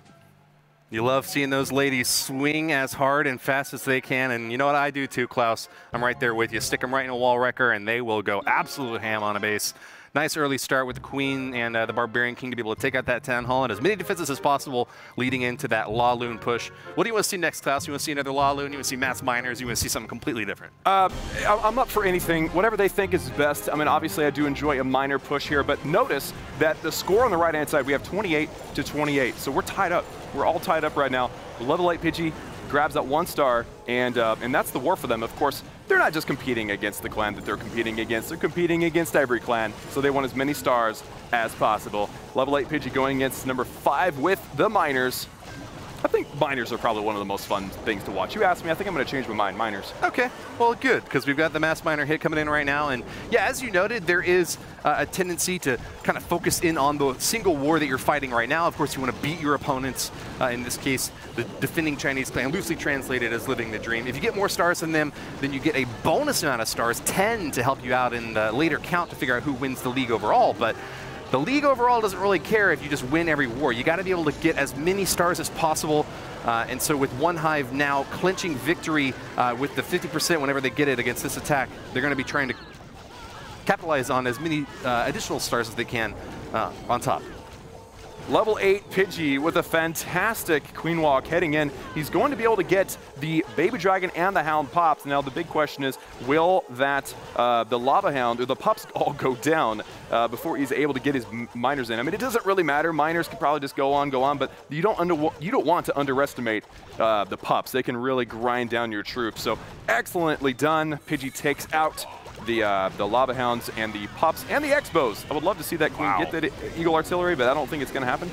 You love seeing those ladies swing as hard and fast as they can, and you know what I do too, Klaus? I'm right there with you. Stick them right in a wall wrecker, and they will go absolute ham on a base. Nice early start with the Queen and the Barbarian King to be able to take out that Town Hall and as many defenses as possible leading into that Law Loon push. What do you want to see next, Klaus? You want to see another Law Loon? You want to see mass miners? You want to see something completely different? I'm up for anything, whatever they think is best. I mean, obviously I do enjoy a miner push here, but notice that the score on the right-hand side, we have 28 to 28. So we're tied up. We're all tied up right now. Level 8 Pidgey grabs that 1 star, and that's the war for them. Of course, they're not just competing against the clan that they're competing against. They're competing against every clan, so they want as many stars as possible. Level 8 Pidgey going against number 5 with the miners. I think miners are probably one of the most fun things to watch. You asked me, I think I'm going to change my mind, miners. Okay, well, good, because we've got the mass miner hit coming in right now. And yeah, as you noted, there is a tendency to kind of focus in on the single war that you're fighting right now. Of course, you want to beat your opponents. In this case, the defending Chinese clan, loosely translated as living the dream. If you get more stars than them, then you get a bonus amount of stars, 10 to help you out in the later count to figure out who wins the league overall. But the league overall doesn't really care if you just win every war. You got to be able to get as many stars as possible. And so with OneHive now clinching victory with the 50% whenever they get it against this attack, they're going to be trying to capitalize on as many additional stars as they can on top. Level 8 Pidgey with a fantastic Queen Walk heading in. He's going to be able to get the Baby Dragon and the Hound pops. Now the big question is, will that the Lava Hound or the pups all go down before he's able to get his miners in? I mean, it doesn't really matter. Miners can probably just go on, but you don't want to underestimate the pups. They can really grind down your troops. So excellently done. Pidgey takes out the Lava Hounds and the pups and the X-Bows. I would love to see that Queen get that Eagle Artillery, but I don't think it's going to happen.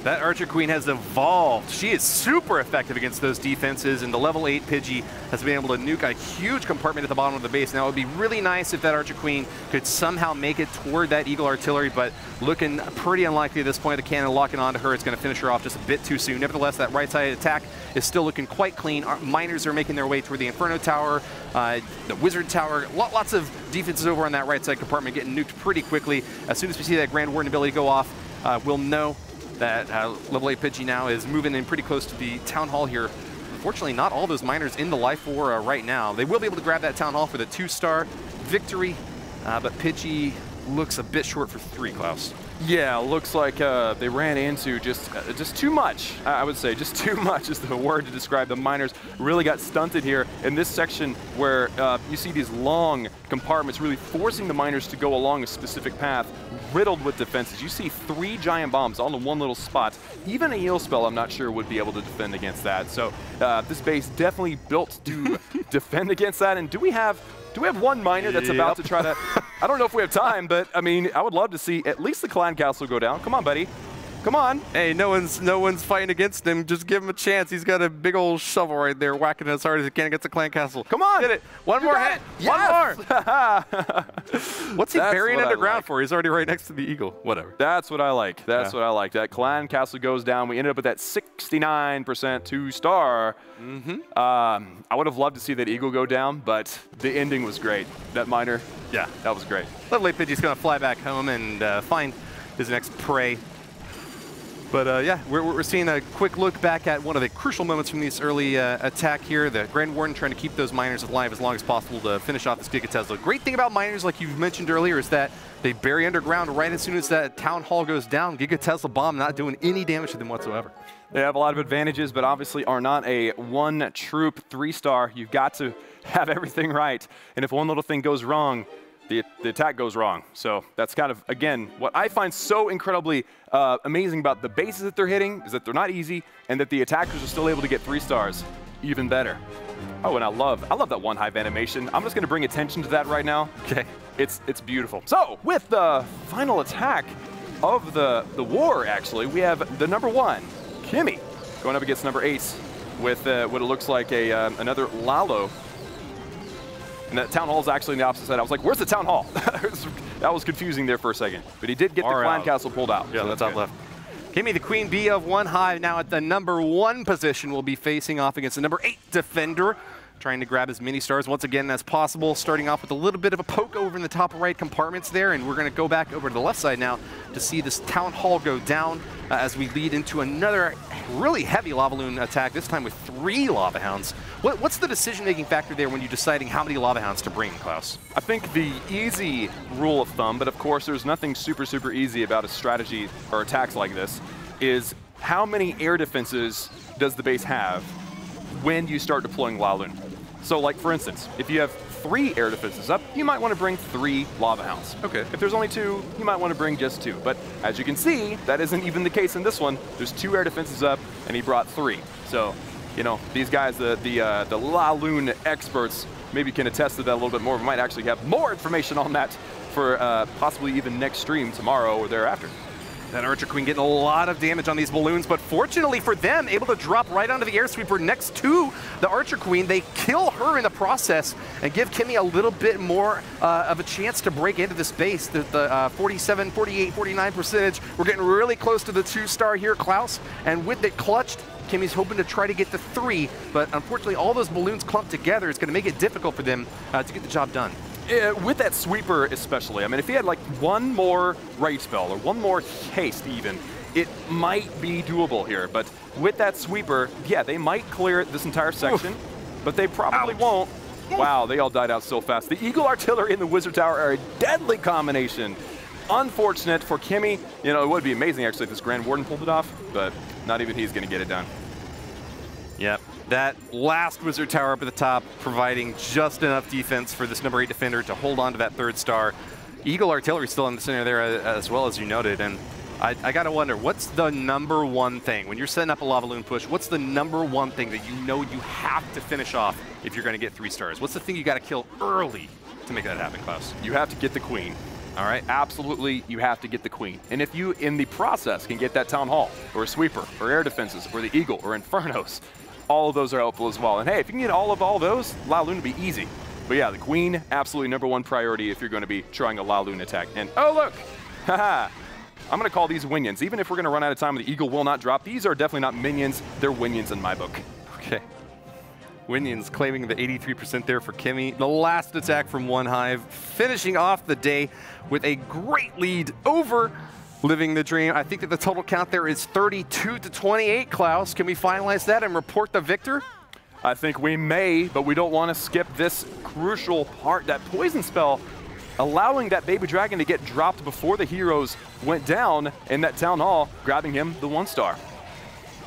That Archer Queen has evolved. She is super effective against those defenses, and the level 8 Pidgey has been able to nuke a huge compartment at the bottom of the base. Now, it would be really nice if that Archer Queen could somehow make it toward that Eagle Artillery, but looking pretty unlikely at this point. The cannon locking onto her is going to finish her off just a bit too soon. Nevertheless, that right-side attack is still looking quite clean. Our miners are making their way toward the Inferno Tower, the Wizard Tower. Lots of defenses over on that right-side compartment getting nuked pretty quickly. As soon as we see that Grand Warden ability go off, we'll know that level 8 Pidgey now is moving in pretty close to the Town Hall here. Unfortunately, not all those miners in the Life War right now. They will be able to grab that Town Hall for the 2-star victory, but Pidgey looks a bit short for 3, Klaus. Yeah, looks like they ran into just too much. I would say just too much is the word to describe. The miners really got stunted here in this section where you see these long compartments really forcing the miners to go along a specific path, riddled with defenses. You see 3 giant bombs all in one little spot. Even a heal spell, I'm not sure, would be able to defend against that. So this base definitely built to defend against that. And do we have one miner that's about to try to, I don't know if we have time, but I mean, I would love to see at least the Clan Castle go down. Come on, buddy. Come on. Hey, no one's fighting against him. Just give him a chance. He's got a big old shovel right there, whacking as hard as he can against the Clan Castle. Come on. Get it. One more hit. Yes. One more. What's he burying underground for? He's already right next to the Eagle. Whatever. That's what I like. That's what I like. That Clan Castle goes down. We ended up with that 69% 2-star. I would have loved to see that Eagle go down, but the ending was great. That miner, yeah, that was great. Level 8 Pidgey's going to fly back home and find his next prey. But yeah, we're seeing a quick look back at one of the crucial moments from this early attack here. The Grand Warden trying to keep those miners alive as long as possible to finish off this Giga Tesla. Great thing about miners, like you mentioned earlier, is that they bury underground right as soon as that Town Hall goes down. Giga Tesla bomb not doing any damage to them whatsoever. They have a lot of advantages, but obviously are not a 1-troop 3-star. You've got to have everything right. And if one little thing goes wrong, the attack goes wrong. So that's kind of, again, what I find so incredibly amazing about the bases that they're hitting is that they're not easy and that the attackers are still able to get 3 stars. Even better. Oh, and I love that OneHive animation. I'm just going to bring attention to that right now. Okay. It's beautiful. So with the final attack of the war, actually, we have the number 1, Kimmy, going up against number 8 with what it looks like another Lalo. And that Town Hall is actually on the opposite side. I was like, where's the Town Hall? That was confusing there for a second. But he did get the Clan Castle pulled out. Yeah, so that's top left. Kimmy, the Queen Bee of OneHive, now at the number 1 position, will be facing off against the number 8 defender, trying to grab as many stars once again as possible, starting off with a little bit of a poke over in the top right compartments there, and we're going to go back over to the left side now to see this Town Hall go down as we lead into another really heavy Lava Loon attack, this time with 3 Lava Hounds. What's the decision-making factor there when you're deciding how many Lava Hounds to bring, Klaus? I think the easy rule of thumb, but of course there's nothing super easy about a strategy or attacks like this, is how many air defenses does the base have when you start deploying Lava Loon? So like for instance, if you have 3 air defenses up, you might want to bring 3 Lava Hounds. Okay. If there's only 2, you might want to bring just 2. But as you can see, that isn't even the case in this one. There's 2 air defenses up, and he brought 3. So, you know, these guys, the Lava Loon experts, maybe can attest to that a little bit more. We might actually have more information on that for possibly even next stream tomorrow or thereafter. That Archer Queen getting a lot of damage on these balloons, but fortunately for them, able to drop right onto the air sweeper next to the Archer Queen. They kill her in the process and give Kimmy a little bit more of a chance to break into this base. The 47, 48, 49 percentage. We're getting really close to the 2-star here, Klaus, and with it clutched, Kimmy's hoping to try to get the 3, but unfortunately all those balloons clumped together is going to make it difficult for them to get the job done. With that sweeper especially, I mean, if he had like 1 more rage spell or 1 more haste even, it might be doable here. But with that sweeper, yeah, they might clear this entire section, but they probably won't. Wow, they all died out so fast. The Eagle Artillery and the Wizard Tower are a deadly combination. Unfortunate for Kimmy. You know, it would be amazing actually if this Grand Warden pulled it off, but not even he's going to get it done. Yep. That last Wizard Tower up at the top, providing just enough defense for this number 8 defender to hold on to that 3rd star. Eagle Artillery still in the center there as well, as you noted. And I got to wonder, what's the number 1 thing? When you're setting up a Lava Loon push, what's the number 1 thing that you know you have to finish off if you're going to get 3 stars? What's the thing you got to kill early to make that happen, Klaus? You have to get the Queen. All right, absolutely, you have to get the Queen. And if you, in the process, can get that Town Hall, or a Sweeper, or Air Defenses, or the Eagle, or Infernos, all of those are helpful as well. And hey, if you can get all of those, Lava Loon will be easy. But yeah, the Queen, absolutely number 1 priority if you're going to be trying a Lava Loon attack. And oh look, haha, I'm going to call these Winions. Even if we're going to run out of time, the Eagle will not drop. These are definitely not minions, they're Winions in my book. Okay. Winions claiming the 83% there for Kimmy. The last attack from OneHive, finishing off the day with a great lead over Living the Dream. I think that the total count there is 32-28, Klaus. Can we finalize that and report the victor? I think we may, but we don't want to skip this crucial part, that poison spell, allowing that baby dragon to get dropped before the heroes went down in that Town Hall, grabbing him the 1-star.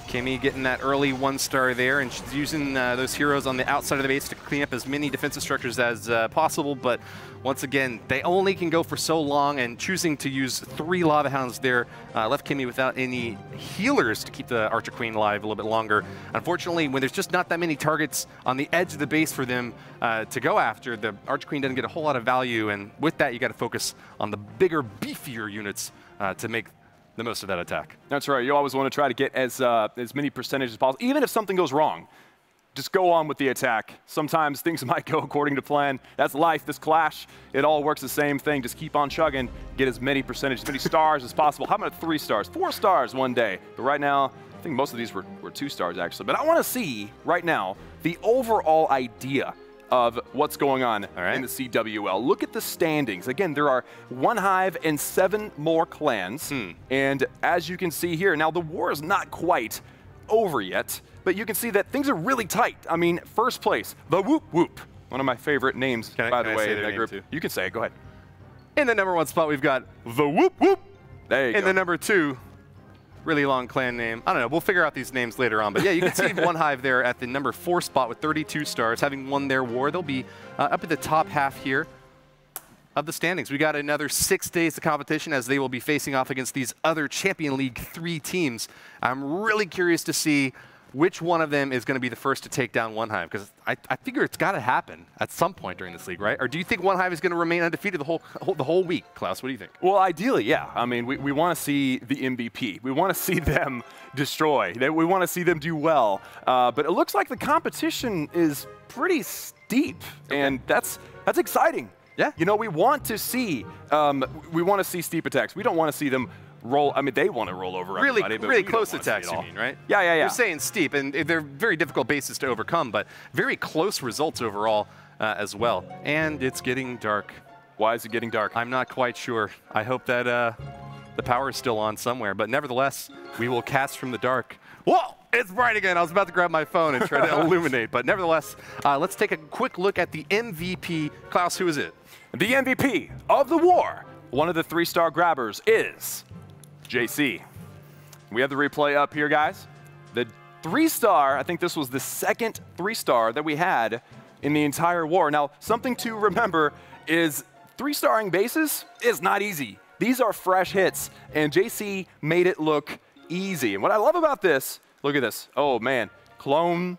Kimmy getting that early 1-star there, and she's using those heroes on the outside of the base to clean up as many defensive structures as possible. But once again, they only can go for so long, and choosing to use 3 Lava Hounds there left Kimmy without any healers to keep the Archer Queen alive a little bit longer. Unfortunately, when there's just not that many targets on the edge of the base for them to go after, the Archer Queen doesn't get a whole lot of value, and with that, you got to focus on the bigger, beefier units to make the most of that attack. That's right. You always want to try to get as many percentages as possible. Even if something goes wrong, just go on with the attack. Sometimes things might go according to plan. That's life. This Clash, it all works the same thing. Just keep on chugging. Get as many percentages, as many stars as possible. How about 3 stars? 4 stars one day. But right now, I think most of these were 2 stars, actually. But I want to see, right now, the overall idea of what's going on in the CWL. Look at the standings. Again, there are OneHive and 7 more clans. And as you can see here, now the war is not quite over yet, but you can see that things are really tight. I mean, first place, the Whoop Whoop. One of my favorite names, by the way, in that group. You can say it, go ahead. In the number 1 spot, we've got the Whoop Whoop. There you go. In the number 2, really long clan name. I don't know. We'll figure out these names later on. But yeah, you can see OneHive there at the number 4 spot with 32 stars, having won their war. They'll be up at the top half here. of the standings. We got another 6 days of competition as they will be facing off against these other Champion League 3 teams. I'm really curious to see which one of them is going to be the first to take down OneHive, because I figure it's got to happen at some point during this league, right? Or do you think OneHive is going to remain undefeated the whole week, Klaus? What do you think? Well, ideally, yeah. I mean, we want to see the MVP. We want to see them destroy. We want to see them do well. But it looks like the competition is pretty steep, and that's exciting. Yeah. You know, we want to see steep attacks. We don't want to see them roll. I mean, they want to roll over everybody, but really close attacks, you mean, right? Yeah. You're saying steep, and they're very difficult bases to overcome, but very close results overall as well. And it's getting dark. Why is it getting dark? I'm not quite sure. I hope that the power is still on somewhere, but nevertheless, we will cast from the dark. Whoa! It's bright again. I was about to grab my phone and try to illuminate, but nevertheless, let's take a quick look at the MVP. Klaus, who is it? The MVP of the war, one of the 3-star grabbers, is JC. We have the replay up here, guys. The 3-star, I think this was the second 3-star that we had in the entire war. Now, something to remember is 3-starring bases is not easy. These are fresh hits, and JC made it look easy. And what I love about this, look at this. Oh, man. Clone.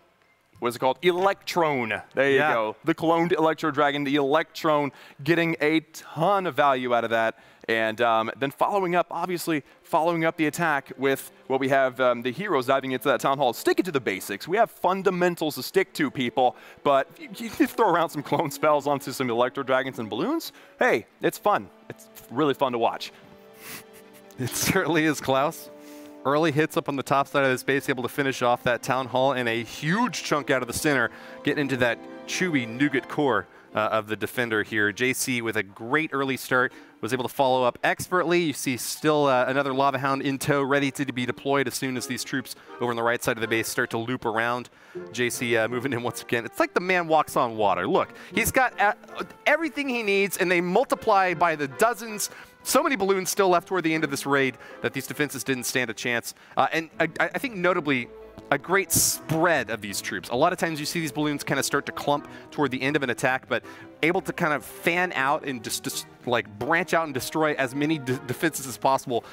What is it called? Electrone. There you go. The cloned Electro Dragon, the Electrone, getting a ton of value out of that. And then following up the attack with what we have the heroes diving into that town hall. Sticking to the basics. We have fundamentals to stick to, people. But you throw around some clone spells onto some Electro Dragons and balloons. Hey, it's fun. It's really fun to watch. It certainly is, Klaus. Early hits up on the top side of this base, able to finish off that town hall, and a huge chunk out of the center, getting into that chewy nougat core of the defender here. JC with a great early start, was able to follow up expertly. You see still another Lava Hound in tow, ready to be deployed as soon as these troops over on the right side of the base start to loop around. JC moving in once again. It's like the man walks on water. Look, he's got everything he needs, and they multiply by the dozens. So many balloons still left toward the end of this raid that these defenses didn't stand a chance. And I think notably, a great spread of these troops. A lot of times you see these balloons kind of start to clump toward the end of an attack, but able to kind of fan out and just like branch out and destroy as many defenses as possible.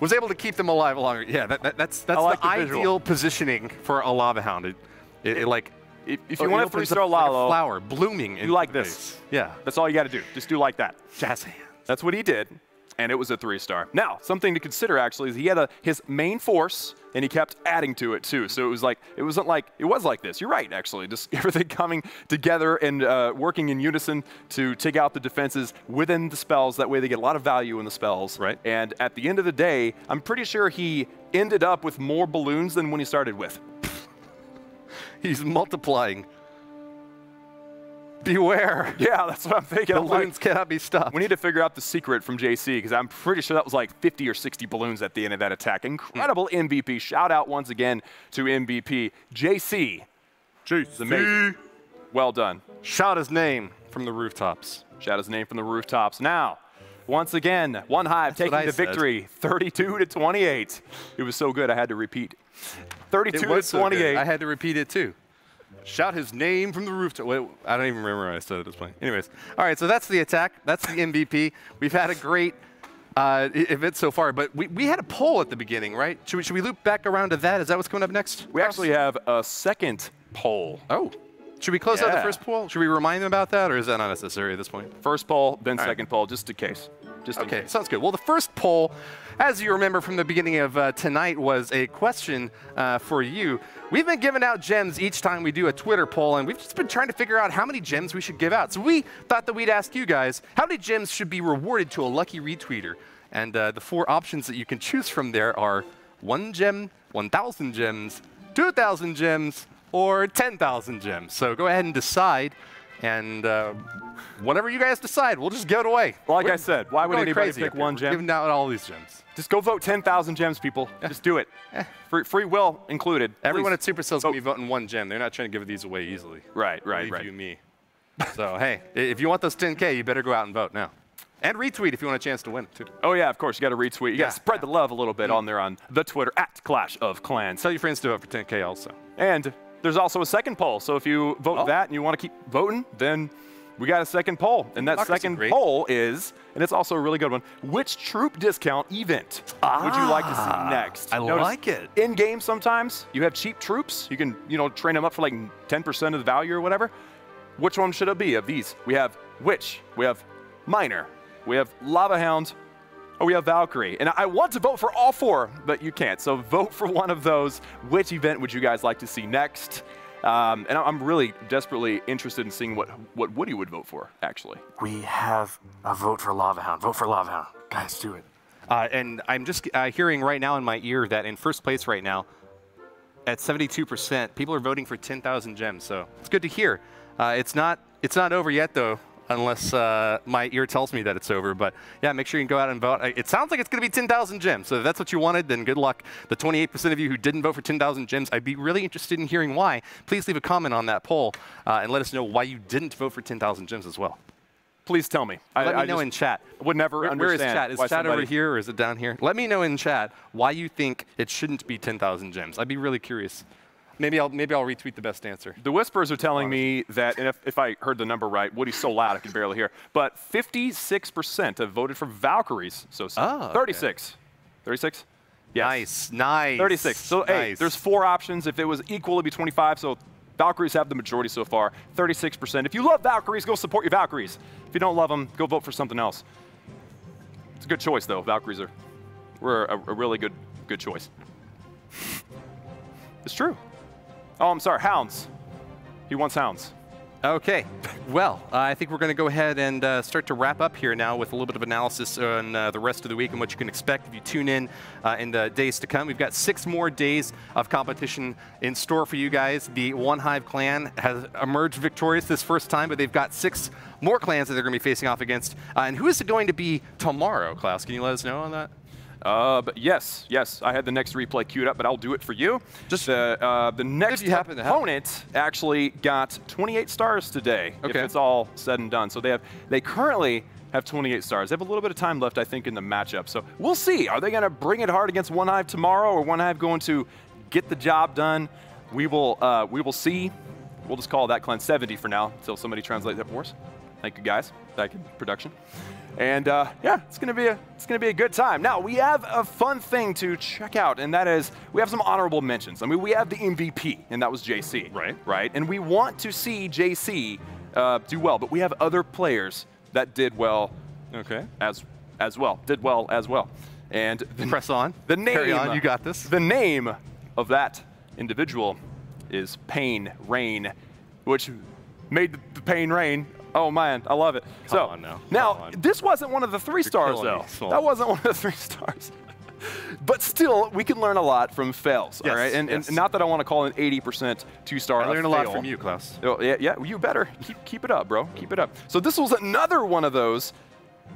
Was able to keep them alive longer. Yeah, that's like the ideal positioning for a Lava Hound. If you want a 3-star Lalo, like a flower blooming, you like this. Yeah, that's all you got to do. Just do like that. Jazz hands. That's what he did, and it was a 3-star. Now, something to consider actually is he had his main force, and he kept adding to it too. So it was like this. You're right, actually. Just everything coming together and working in unison to take out the defenses within the spells. That way they get a lot of value in the spells. Right. And at the end of the day, I'm pretty sure he ended up with more balloons than when he started with. He's multiplying. Beware. Yeah, that's what I'm thinking. The balloons cannot be stopped. We need to figure out the secret from JC, because I'm pretty sure that was like 50 or 60 balloons at the end of that attack. Incredible MVP. Shout out once again to MVP. JC. JC. Amazing. Well done. Shout his name from the rooftops. Shout his name from the rooftops. Now, once again, OneHive taking the victory, 32-28. It was so good I had to repeat. 32-28. So I had to repeat it too. Shout his name from the rooftop. Wait, I don't even remember what I said at this point. Anyways, all right, so that's the attack. That's the MVP. We've had a great event so far, but we had a poll at the beginning, right? Should we loop back around to that? Is that what's coming up next? We actually have a second poll. Oh. Should we close out the first poll? Should we remind them about that, or is that not necessary at this point? First poll, then second poll, just in case. Okay, sounds good. Well, the first poll, as you remember from the beginning of tonight, was a question for you. We've been giving out gems each time we do a Twitter poll, and we've just been trying to figure out how many gems we should give out. So we thought that we'd ask you guys, how many gems should be rewarded to a lucky retweeter? And the 4 options that you can choose from there are 1 gem, 1,000 gems, 2,000 gems, or 10,000 gems. So go ahead and decide. And whatever you guys decide, we'll just give it away. Like I said, why would anybody pick 1 gem? Giving out all these gems. Just go vote 10,000 gems, people. Yeah. Just do it. Yeah. Free will included. Everyone at Supercell's going to be voting 1 gem. They're not trying to give these away easily. Right. You, me. So, hey, if you want those 10K, you better go out and vote now. And retweet if you want a chance to win, too. Oh, yeah, of course. You got to retweet. You got to spread the love a little bit on there on the Twitter, @ClashOfClans. Tell your friends to vote for 10K also. And there's also a second poll. So if you vote that and you want to keep voting, then we got a second poll, and that second poll is, and it's also a really good one, which troop discount event would you like to see next? I like it. In-game sometimes, you have cheap troops. You can, train them up for like 10% of the value or whatever. Which one should it be of these? We have Witch, we have Miner, we have Lava Hound, or we have Valkyrie. And I want to vote for all 4, but you can't. So vote for one of those. Which event would you guys like to see next? And I'm really desperately interested in seeing what Woody would vote for, actually. We have a vote for Lava Hound. Vote for Lava Hound. Guys, do it. And I'm just hearing right now in my ear that in first place right now, at 72%, people are voting for 10,000 gems. So it's good to hear. It's not over yet, though, unless my ear tells me that it's over. But yeah, make sure you can go out and vote. It sounds like it's going to be 10,000 gems. So if that's what you wanted, then good luck. The 28% of you who didn't vote for 10,000 gems, I'd be really interested in hearing why. Please leave a comment on that poll and let us know why you didn't vote for 10,000 gems as well. Please tell me. Let me know in chat. Would never understand. Where is chat? Is chat over here or is it down here? Let me know in chat why you think it shouldn't be 10,000 gems. I'd be really curious. Maybe I'll retweet the best answer. The whispers are telling me that, and if I heard the number right, Woody's so loud I can barely hear, but 56% have voted for Valkyries. So 36. 36? Yes. Nice. 36. So hey, there's 4 options. If it was equal, it'd be 25. So Valkyries have the majority so far. 36%. If you love Valkyries, go support your Valkyries. If you don't love them, go vote for something else. It's a good choice, though. Valkyries were a really good choice. It's true. Oh, I'm sorry, Hounds. He wants Hounds. Okay, well, I think we're going to go ahead and start to wrap up here now with a little bit of analysis on the rest of the week and what you can expect if you tune in the days to come. We've got 6 more days of competition in store for you guys. The OneHive clan has emerged victorious this first time, but they've got 6 more clans that they're going to be facing off against. And who is it going to be tomorrow, Klaus? Can you let us know on that? But yes, I had the next replay queued up, but I'll do it for you. Just the next opponent actually got 28 stars today, if it's all said and done. So they currently have 28 stars. They have a little bit of time left, I think, in the matchup. So we'll see. Are they going to bring it hard against OneHive tomorrow, or OneHive going to get the job done? We will see. We'll just call that clan 70 for now until somebody translates that for us. Thank you, guys. Thank you, production. And yeah, it's gonna be a good time. Now we have a fun thing to check out, and that is we have some honorable mentions. I mean, we have the MVP, and that was JC. Right. And we want to see JC do well, but we have other players that did well. As well. Did well as well. And press on. The name. Carry on. You got this. The name of that individual is Pain Rain, which made the pain rain. Oh man, I love it. Come on now. This wasn't one of the 3 stars though. That wasn't one of the 3 stars. But still, we can learn a lot from fails, all right? And not that I want to call an 80% 2-star. I learned a lot from you, Klaus. Oh, yeah, you better. Keep it up, bro. Keep it up. So this was another one of those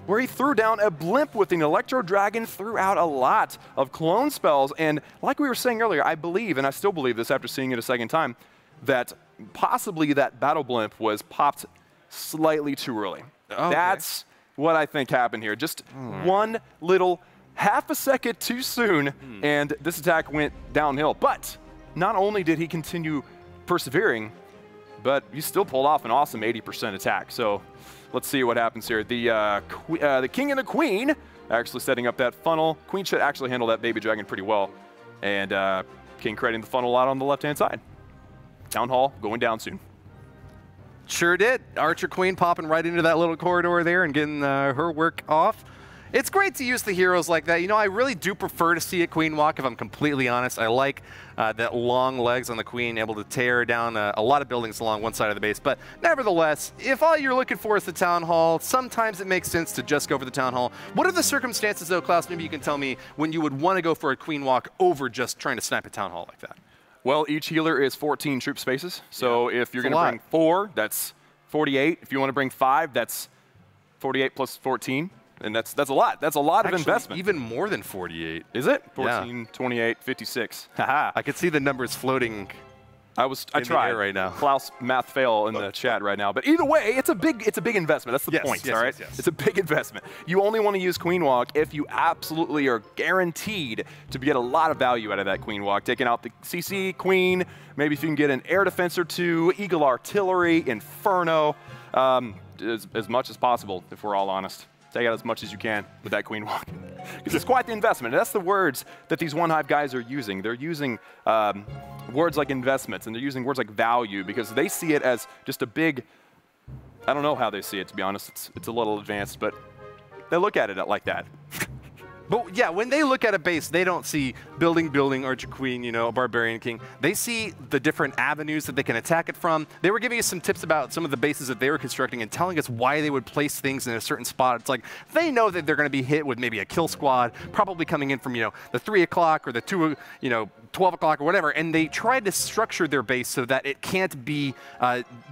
where he threw down a blimp with an Electro Dragon, threw out a lot of clone spells. And like we were saying earlier, I believe, and I still believe this after seeing it a second time, that possibly that battle blimp was popped slightly too early. That's what I think happened here. Just one little half a second too soon, and this attack went downhill. But not only did he continue persevering, but he still pulled off an awesome 80% attack. So let's see what happens here. The King and the Queen actually setting up that funnel. Queen should actually handle that baby dragon pretty well. And King creating the funnel out on the left-hand side. Town Hall going down soon. Sure did. Archer Queen popping right into that little corridor there and getting her work off. It's great to use the heroes like that. You know, I really do prefer to see a Queen walk, if I'm completely honest. I like that long legs on the Queen, able to tear down a lot of buildings along one side of the base. But nevertheless, if all you're looking for is the Town Hall, sometimes it makes sense to just go for the Town Hall. What are the circumstances, though, Klaus? Maybe you can tell me when you would want to go for a Queen walk over just trying to snipe a Town Hall like that. Well, each healer is 14 troop spaces. So if you're going to bring 4, that's 48. If you want to bring 5, that's 48 plus 14. And that's a lot. That's a lot of investment. Even more than 48. Is it? 14, 28, 56. Haha. I could see the numbers floating I tried right now. Klaus math fail in the chat right now. But either way, it's a big investment. That's the point, all right? It's a big investment. You only want to use Queen Walk if you absolutely are guaranteed to get a lot of value out of that Queen Walk. Taking out the CC, Queen, maybe if you can get an air defense or two, Eagle Artillery, Inferno, as much as possible, if we're all honest. Take out as much as you can with that Queen Walk. Because it's quite the investment. And that's the words that these OneHive guys are using. They're using words like investments, and they're using words like value, because they see it as just a big, I don't know how they see it, to be honest. It's a little advanced, but they look at it like that. But yeah, when they look at a base, they don't see building, Archer Queen, you know, Barbarian King. They see the different avenues that they can attack it from. They were giving us some tips about some of the bases that they were constructing and telling us why they would place things in a certain spot. It's like they know that they're going to be hit with maybe a kill squad, probably coming in from, you know, the 3 o'clock or the 2, you know, 12 o'clock or whatever, and they tried to structure their base so that it can't be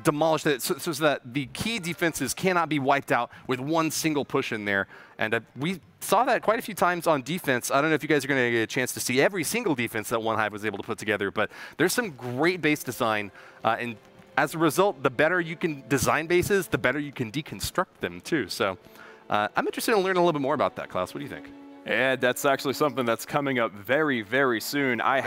demolished, so that the key defenses cannot be wiped out with one single push in there. And we saw that quite a few times on defense. I don't know if you guys are going to get a chance to see every single defense that OneHive was able to put together, but there's some great base design, and as a result, the better you can design bases, the better you can deconstruct them too. So I'm interested in learning a little bit more about that, Klaus. What do you think? And that's actually something that's coming up very, very soon. I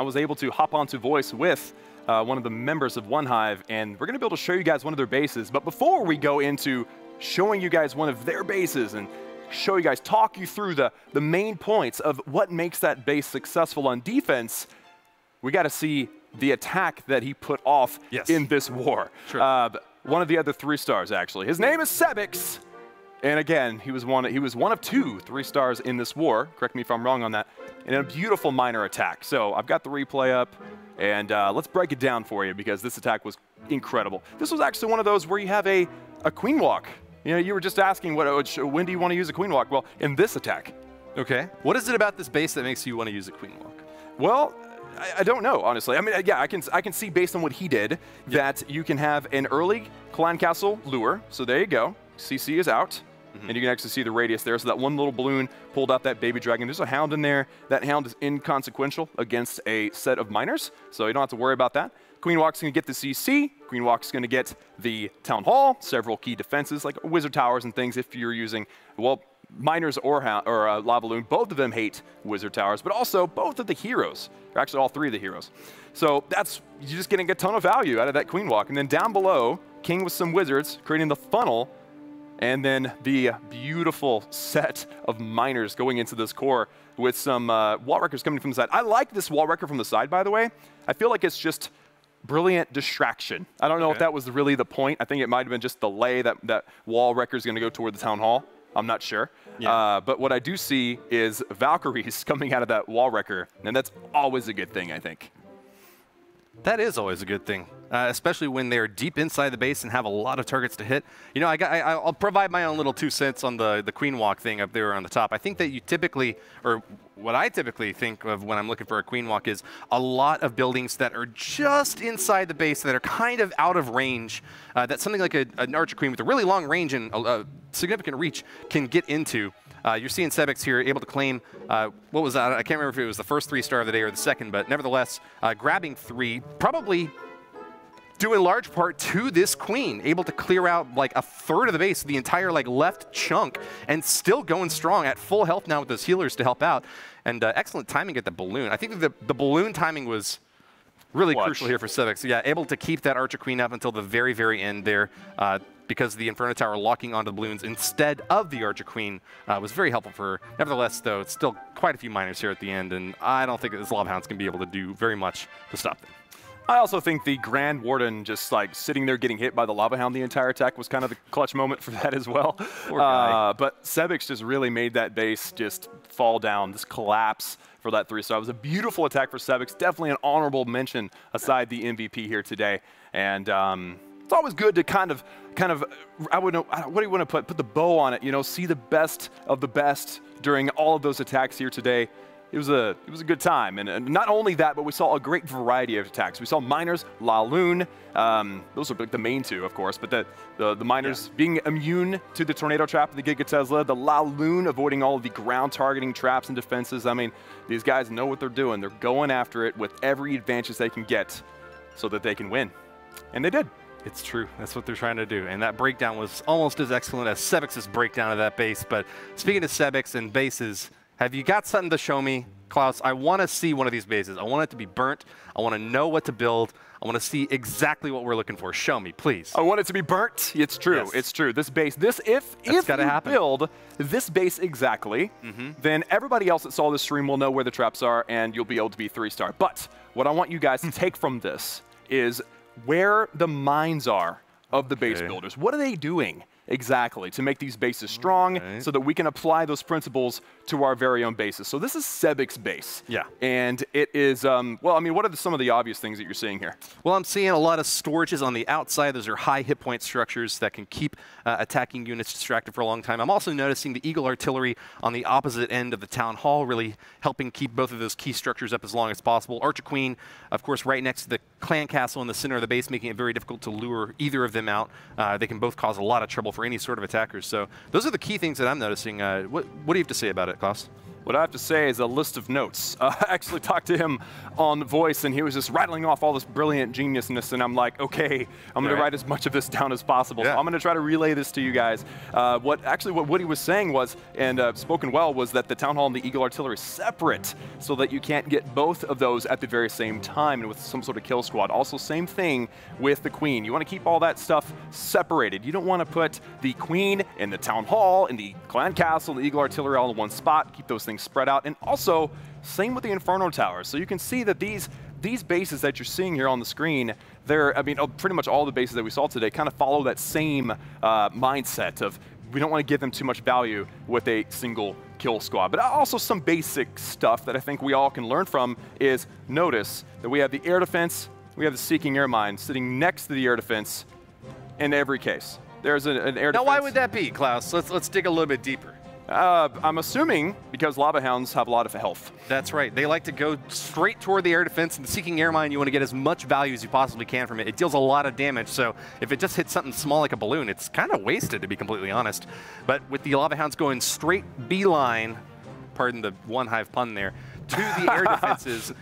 was able to hop onto voice with one of the members of OneHive, and we're going to be able to show you guys one of their bases. But before we go into showing you guys one of their bases and show you guys, talk you through the main points of what makes that base successful on defense, we got to see the attack that he put off in this war. Sure. One of the other 3 stars, actually. His name is Sebix. And again, he was one of 2 3-stars in this war. Correct me if I'm wrong on that. And a beautiful miner attack. So I've got the replay up, and let's break it down for you, because this attack was incredible. This was actually one of those where you have a Queen Walk. You know, you were just asking when do you want to use a Queen Walk? Well, in this attack. Okay. What is it about this base that makes you want to use a Queen Walk? Well, I don't know, honestly. I mean, yeah, I can see based on what he did that you can have an early Clan Castle lure. So there you go. CC is out. And you can actually see the radius there. So that one little balloon pulled out that baby dragon. There's a hound in there. That hound is inconsequential against a set of miners, so you don't have to worry about that. Queen Walk's going to get the CC. Queen Walk's going to get the Town Hall, several key defenses like Wizard Towers and things if you're using, well, miners or Lava Loon. Both of them hate Wizard Towers, but also both of the heroes, or actually all 3 of the heroes. So you're just getting a ton of value out of that Queen Walk. And then down below, King with some wizards, creating the funnel, and then the beautiful set of miners going into this core with some wall wreckers coming from the side. I like this wall wrecker from the side, by the way. I feel like it's just brilliant distraction. I don't know if that was really the point. I think it might have been just the lay that wall wrecker is going to go toward the town hall. I'm not sure. Yeah. But what I do see is Valkyries coming out of that wall wrecker, and that's always a good thing, I think. That is always a good thing, especially when they're deep inside the base and have a lot of targets to hit. You know, I'll provide my own little 2 cents on the Queen Walk thing up there on the top. I think that you typically, or what I typically think of when I'm looking for a Queen Walk, is a lot of buildings that are just inside the base that are kind of out of range, that something like an Archer Queen with a really long range and a significant reach can get into. You're seeing Sebix here able to claim, what was that? I can't remember if it was the first 3-star of the day or the second, but nevertheless, grabbing 3, probably due in large part to this Queen, able to clear out like a third of the base, the entire like left chunk, and still going strong at full health now with those healers to help out. And excellent timing at the balloon. I think that the balloon timing was really crucial here for Sebix. Yeah, able to keep that Archer Queen up until the very, very end there. Because the Inferno Tower locking onto the balloons instead of the Archer Queen was very helpful for her. Nevertheless, though, it's still quite a few miners here at the end, and I don't think that this Lava Hound's going to be able to do very much to stop them. I also think the Grand Warden just like sitting there getting hit by the Lava Hound the entire attack was kind of the clutch moment for that as well. Poor guy. But Sebix just really made that base just fall down, just collapse for that 3-star. It was a beautiful attack for Sebix. Definitely an honorable mention aside the MVP here today. And it's always good to kind of, I would know, what do you want to put the bow on it, you know, see the best of the best during all of those attacks here today. It was a good time, and not only that, but we saw a great variety of attacks. We saw miners, La Lune, those are the main 2, of course, but the miners being immune to the tornado trap of the Giga Tesla, the La Lune avoiding all of the ground targeting traps and defenses. I mean, these guys know what they're doing. They're going after it with every advantage they can get. so that they can win. And they did. It's true. That's what they're trying to do. And that breakdown was almost as excellent as Sebex's breakdown of that base. But speaking of Sebex and bases, have you got something to show me, Klaus? I want to see one of these bases. I want it to be burnt. I want to know what to build. I want to see exactly what we're looking for. Show me, please. I want it to be burnt. It's true. Yes. It's true. This base, if you build this base exactly, then everybody else that saw this stream will know where the traps are, and you'll be able to be 3-star. But what I want you guys to take from this is where the minds are of the base builders. What are they doing exactly to make these bases strong so that we can apply those principles to our very own bases? So this is Sebex's base. Yeah. And it is, well, I mean, what are some of the obvious things that you're seeing here? Well, I'm seeing a lot of storages on the outside. Those are high hit point structures that can keep attacking units distracted for a long time. I'm also noticing the Eagle artillery on the opposite end of the town hall, really helping keep both of those key structures up as long as possible. Archer Queen, of course, right next to the clan castle in the center of the base, making it very difficult to lure either of them out. They can both cause a lot of trouble for any sort of attackers. So those are the key things that I'm noticing. What do you have to say about it, Klaus? What I have to say is a list of notes. I actually talked to him on voice, and he was just rattling off all this brilliant geniusness, and I'm like, okay, I'm going to write as much of this down as possible. So I'm going to try to relay this to you guys. What he was saying was, and spoken well, was that the Town Hall and the Eagle Artillery is separate, so that you can't get both of those at the very same time and with some sort of kill squad. Also, same thing with the Queen. You want to keep all that stuff separated. You don't want to put the Queen in the Town Hall, and the Clan Castle, and the Eagle Artillery all in one spot. Keep those things spread out. And also, same with the Inferno Towers. So you can see that these bases that you're seeing here on the screen, I mean, pretty much all the bases that we saw today kind of follow that same mindset of we don't want to give them too much value with a single kill squad. But also some basic stuff that I think we all can learn from is notice that we have the air defense, we have the Seeking Air Mine sitting next to the air defense in every case. There's an air defense. Now, why would that be, Klaus? Let's dig a little bit deeper. I'm assuming because lava hounds have a lot of health. That's right. They like to go straight toward the air defense, and the Seeking Air Mine, you want to get as much value as you possibly can from it. It deals a lot of damage, so if it just hits something small like a balloon, it's kind of wasted, to be completely honest. But with the lava hounds going straight beeline, pardon the OneHive pun there, to the air defenses,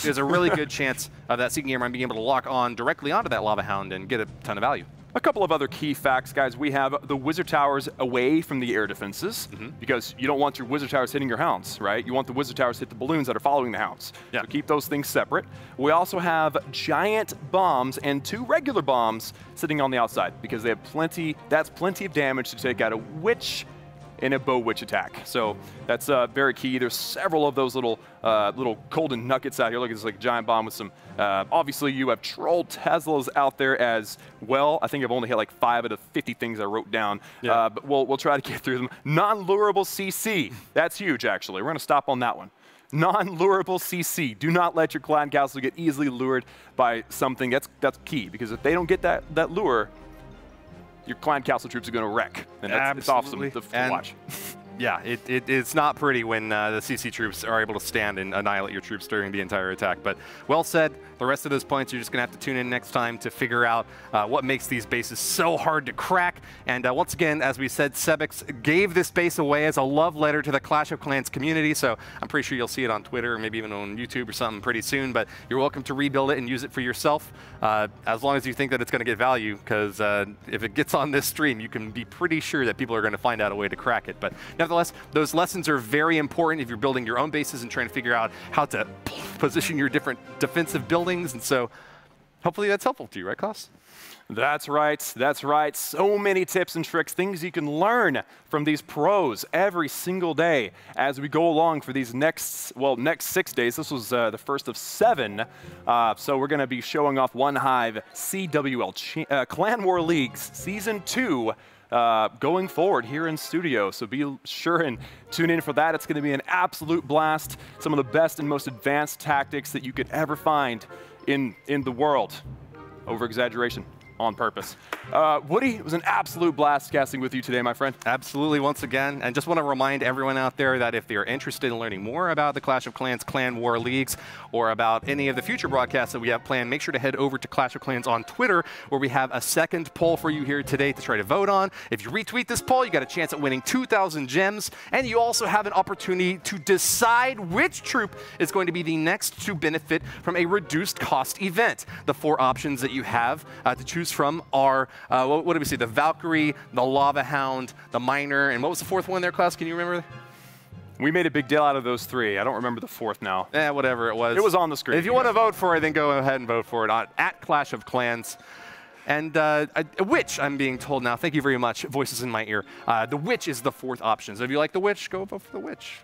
there's a really good chance of that Seeking Air Mine being able to lock on directly onto that lava hound and get a ton of value. A couple of other key facts, guys. We have the wizard towers away from the air defenses because you don't want your wizard towers hitting your hounds, right? You want the wizard towers to hit the balloons that are following the hounds. So keep those things separate. We also have giant bombs and 2 regular bombs sitting on the outside because they have plenty of damage to take out a witch in a bow witch attack. So that's very key. There's several of those little golden nuggets out here. Look, it's like a giant bomb with some, obviously you have troll Teslas out there as well. I think I've only hit like 5 out of 50 things I wrote down, but we'll try to get through them. Non-lurable CC, that's huge actually. We're gonna stop on that one. Non-lurable CC. Do not let your clan castle get easily lured by something. That's key, because if they don't get that lure, your clan castle troops are going to wreck, and it's awesome to watch. Yeah, it's not pretty when the CC troops are able to stand and annihilate your troops during the entire attack. But well said. The rest of those points, you're just going to have to tune in next time to figure out what makes these bases so hard to crack. And once again, as we said, Sebex gave this base away as a love letter to the Clash of Clans community. So I'm pretty sure you'll see it on Twitter or maybe even on YouTube or something pretty soon. But you're welcome to rebuild it and use it for yourself, as long as you think that it's going to get value. Because if it gets on this stream, you can be pretty sure that people are going to find out a way to crack it. But nevertheless, those lessons are very important if you're building your own bases and trying to figure out how to position your different defensive buildings. And so hopefully that's helpful to you, right, Klaus? That's right. That's right. So many tips and tricks, things you can learn from these pros every single day as we go along for these next 6 days. This was the first of 7. So we're going to be showing off OneHive CWL Clan War Leagues Season 2 going forward here in studio. So be sure and tune in for that. It's going to be an absolute blast. Some of the best and most advanced tactics that you could ever find in the world. Over exaggeration. on purpose. Woody, it was an absolute blast casting with you today, my friend. Absolutely, once again. And just want to remind everyone out there that if they're interested in learning more about the Clash of Clans Clan War Leagues or about any of the future broadcasts that we have planned, make sure to head over to Clash of Clans on Twitter, where we have a second poll for you here today to try to vote on. If you retweet this poll, you got a chance at winning 2,000 gems, and you also have an opportunity to decide which troop is going to be the next to benefit from a reduced cost event. The 4 options that you have to choose from are, what did we say? The Valkyrie, the Lava Hound, the Miner, and what was the 4th one there, Klaus? Can you remember? We made a big deal out of those 3. I don't remember the 4th now. Whatever it was. It was on the screen. If you want to vote for it, then go ahead and vote for it at Clash of Clans. And Witch, I'm being told now. Thank you very much. Voices in my ear. The Witch is the 4th option. So if you like the Witch, go vote for the Witch.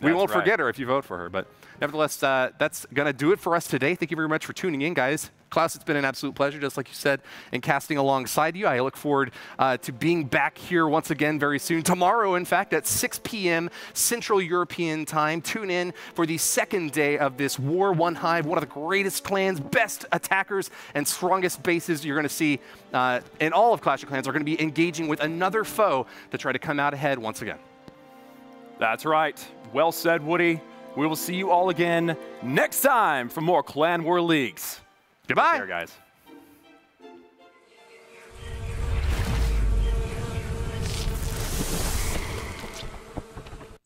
We won't forget her if you vote for her. But nevertheless, that's going to do it for us today. Thank you very much for tuning in, guys. Klaus, it's been an absolute pleasure, just like you said, in casting alongside you. I look forward to being back here once again very soon. Tomorrow, in fact, at 6 p.m. Central European time. Tune in for the 2nd day of this War OneHive, one of the greatest clans, best attackers, and strongest bases you're going to see in all of Clash of Clans are going to be engaging with another foe to try to come out ahead once again. That's right. Well said, Woody. We will see you all again next time for more Clan War Leagues. Goodbye. Take care, guys.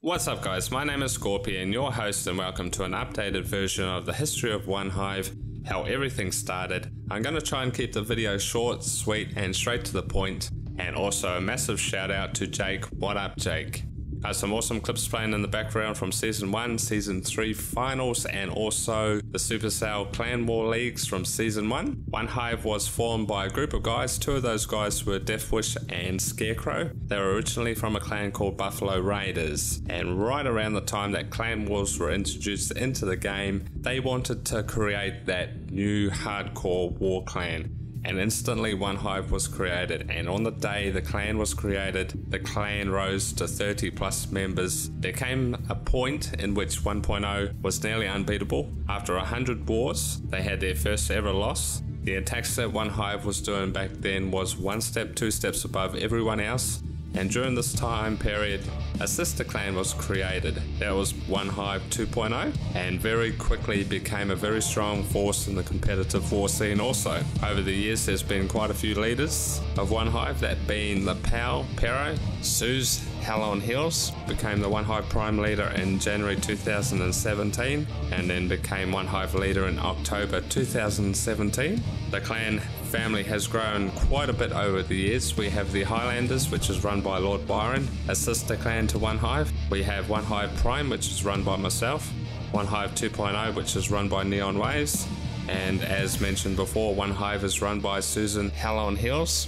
What's up, guys? My name is Scorpion, your host, and welcome to an updated version of the history of OneHive, how everything started. I'm going to try and keep the video short, sweet, and straight to the point. And also a massive shout out to Jake. What up, Jake? Some awesome clips playing in the background from Season 1, Season 3 finals, and also the Supercell Clan War Leagues from Season 1. OneHive was formed by a group of guys. 2 of those guys were Deathwish and Scarecrow. They were originally from a clan called Buffalo Raiders, and right around the time that Clan Wars were introduced into the game, they wanted to create that new hardcore war clan. And instantly OneHive was created, and on the day the clan was created, the clan rose to 30 plus members. There came a point in which 1.0 was nearly unbeatable. After 100 wars, they had their first ever loss. The attacks that OneHive was doing back then was 1 step, 2 steps above everyone else. And during this time period, a sister clan was created. That was OneHive 2.0, and very quickly became a very strong force in the competitive war scene also. Over the years, there's been quite a few leaders of OneHive, that being the Pero, Suze, Hell on Heels, became the OneHive Prime leader in January 2017, and then became OneHive leader in October 2017. The clan family has grown quite a bit over the years. We have the Highlanders, which is run by Lord Byron, a sister clan to OneHive. We have OneHive Prime, which is run by myself, OneHive 2.0, which is run by Neon Waves, and as mentioned before, OneHive is run by Susan Hell on Heels.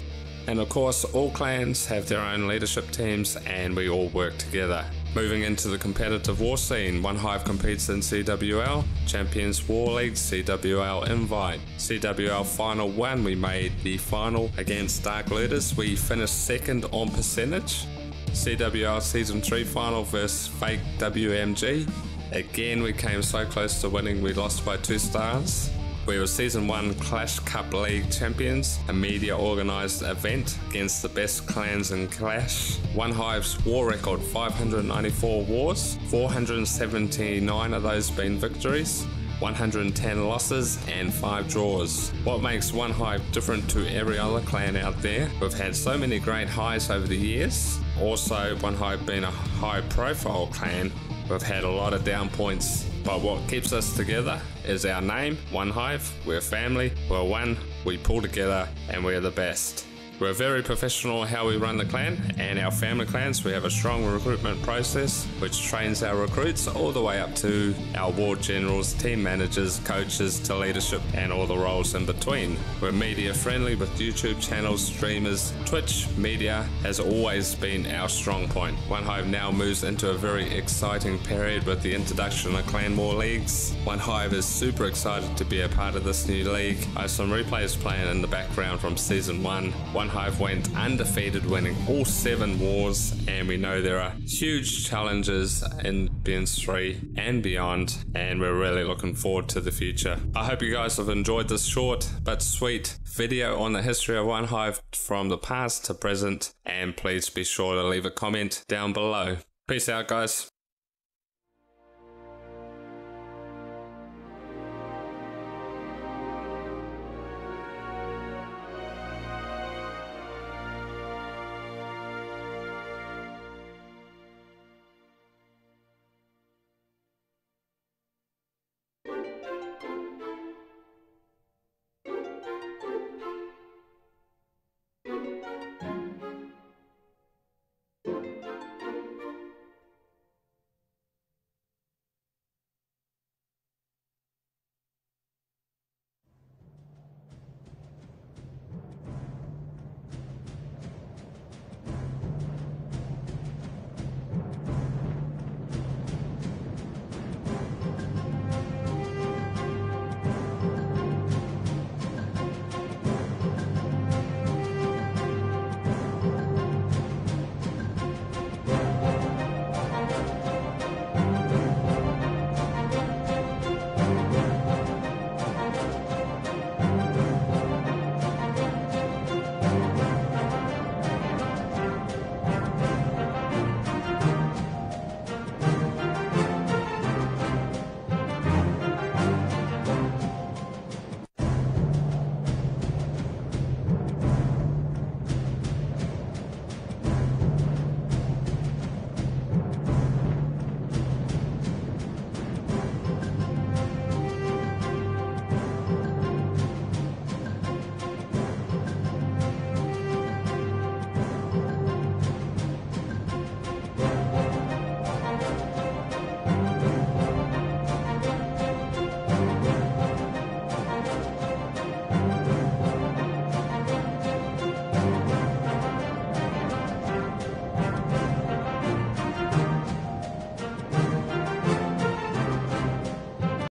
And of course, all clans have their own leadership teams, and we all work together. Moving into the competitive war scene, OneHive competes in CWL, Champions War League, CWL Invite. CWL Final 1, we made the final against Dark Looters. We finished 2nd on percentage. CWL Season 3 Final versus Fake WMG. Again, we came so close to winning, we lost by 2 stars. We were Season 1 Clash Cup League champions, a media organised event against the best clans in Clash. OneHive's war record, 594 wars, 479 of those being victories, 110 losses and 5 draws. What makes OneHive different to every other clan out there? We've had so many great highs over the years. Also, OneHive being a high profile clan, we've had a lot of down points. But what keeps us together is our name, OneHive. We're family, we're one, we pull together, and we're the best. We're very professional how we run the clan, and our family clans, we have a strong recruitment process which trains our recruits all the way up to our ward generals, team managers, coaches to leadership and all the roles in between. We're media friendly with YouTube channels, streamers. Twitch media has always been our strong point. OneHive now moves into a very exciting period with the introduction of Clan War Leagues. OneHive is super excited to be a part of this new league. I have some replays playing in the background from Season 1. OneHive OneHive went undefeated, winning all 7 wars, and we know there are huge challenges in Beyond 3 and beyond, and we're really looking forward to the future. I hope you guys have enjoyed this short but sweet video on the history of OneHive from the past to present, and please be sure to leave a comment down below. Peace out, guys.